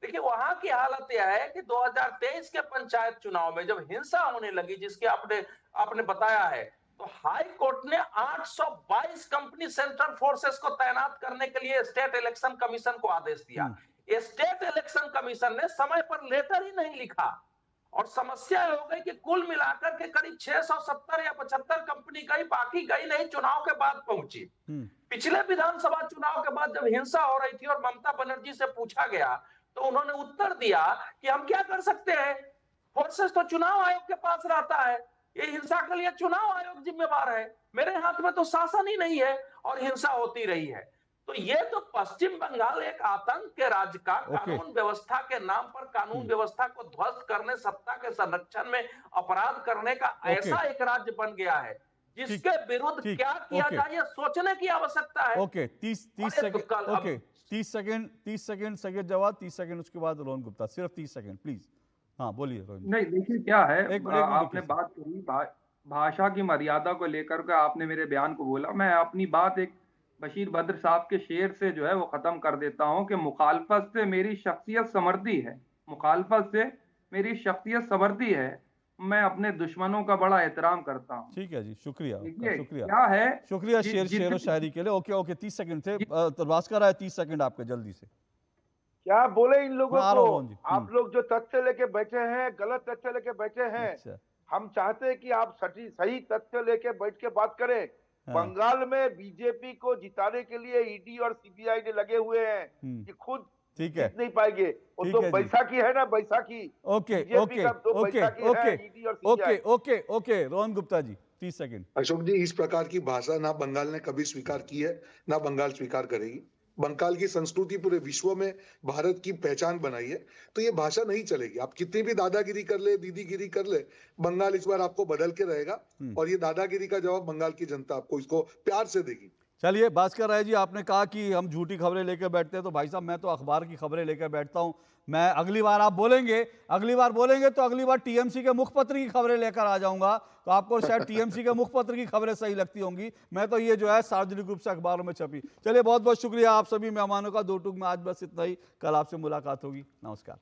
देखिए, वहां की हालत यह है कि 2023 के पंचायत चुनाव में जब हिंसा होने लगी, जिसके आपने बताया है, तो हाई कोर्ट ने 822 कंपनी सेंट्रल फोर्सेस को तैनात करने के लिए स्टेट इलेक्शन कमीशन को आदेश दिया। स्टेट इलेक्शन कमीशन ने समय पर लेटर ही नहीं लिखा और समस्या हो गई कि कुल मिलाकर के करीब 670 या 75 कंपनी गई, बाकी गई नहीं, चुनाव के बाद पहुंची। पिछले विधानसभा चुनाव के बाद जब हिंसा हो रही थी और ममता बनर्जी से पूछा गया तो उन्होंने उत्तर दिया कि हम क्या कर सकते हैं, फोर्सेस तो चुनाव आयोग के पास रहता है, ये हिंसा के लिए चुनाव आयोग जिम्मेवार है, मेरे हाथ में तो शासन ही नहीं है, और हिंसा होती रही है। तो ये तो पश्चिम बंगाल एक आतंक के राज्य का कानून व्यवस्था के नाम पर कानून व्यवस्था को ध्वस्त करने, सत्ता के संरक्षण में अपराध करने का ऐसा एक राज्य बन गया है जिसके विरुद्ध ठीक, क्या किया ओके। जाए ये सोचने की आवश्यकता है। ओके 30 अरे सेकंड तो कल अब- okay 30 second Syed Jawad 30 second, उसके बाद रोहन गुप्ता, सिर्फ 30 सेकंड प्लीज। हाँ बोलिए रोहन जी। नहीं देखिए क्या है, एक मिनट आपने रुकिए। बात करी भाषा की मर्यादा को लेकर के, आपने मेरे बयान को बोला। मैं अपनी बात एक बशीर बद्र साहब के शेर से जो है वो खत्म कर देता हूँ कि मुखालफत से मेरी शख्सियत संवरती है, मुखालफत से मेरी शख्सियत संवरती है, मैं अपने दुश्मनों का बड़ा एहतराम करता हूँ। ठीक है जी, शुक्रिया देखिए, शुक्रिया क्या है, शुक्रिया जि- शेर व शायरी के लिए। ओके ओके 30 सेकंड थे। तबास्कर आए 30 सेकंड आपके, जल्दी से। क्या बोले इन लोगों मैं आ रहा हूँ को? रोहन जी। आप लोग जो तथ्य लेके बैठे हैं, गलत तथ्य लेके बैठे हैं। अच्छा। हम चाहते हैं कि आप सही तथ्य लेके बैठ के बात करें। हाँ। बंगाल में बीजेपी को जिताने के लिए ईडी और सीबीआई ने लगे हुए हैं कि खुद ठीक है जीत नहीं पाएंगे। वो ठीक तो है जी। बैसाखी है ना, बैसाखी। ओके बीजेपी ओके का तो ओके बैसाखी है, ओके ईडी और okay CBI. Okay okay Rohan Gupta ji 30 second. Ashok ji, इस प्रकार की भाषा ना बंगाल ने कभी स्वीकार की है, ना बंगाल स्वीकार करेगी। बंगाल की संस्कृति पूरे विश्व में भारत की पहचान बनाई है, तो ये भाषा नहीं चलेगी। आप कितनी भी दादागिरी कर ले, दीदीगिरी कर ले, बंगाल इस बार आपको बदल के रहेगा और ये दादागिरी का जवाब बंगाल की जनता आपको इसको प्यार से देगी। चलिए भास्कर राय जी, आपने कहा कि हम झूठी खबरें लेकर बैठते हैं, तो भाई साहब मैं तो अखबार की खबरें लेकर बैठता हूं। मैं अगली बार आप बोलेंगे, अगली बार बोलेंगे तो अगली बार टीएमसी के मुखपत्र की खबरें लेकर आ जाऊंगा, तो आपको शायद टीएमसी के मुखपत्र की खबरें सही लगती होंगी। मैं तो ये जो है सार्वजनिक रूप से अखबारों में छपी। चलिए बहुत बहुत शुक्रिया आप सभी मेहमानों का। दो टूक में आज बस इतना ही, कल आपसे मुलाकात होगी। नमस्कार।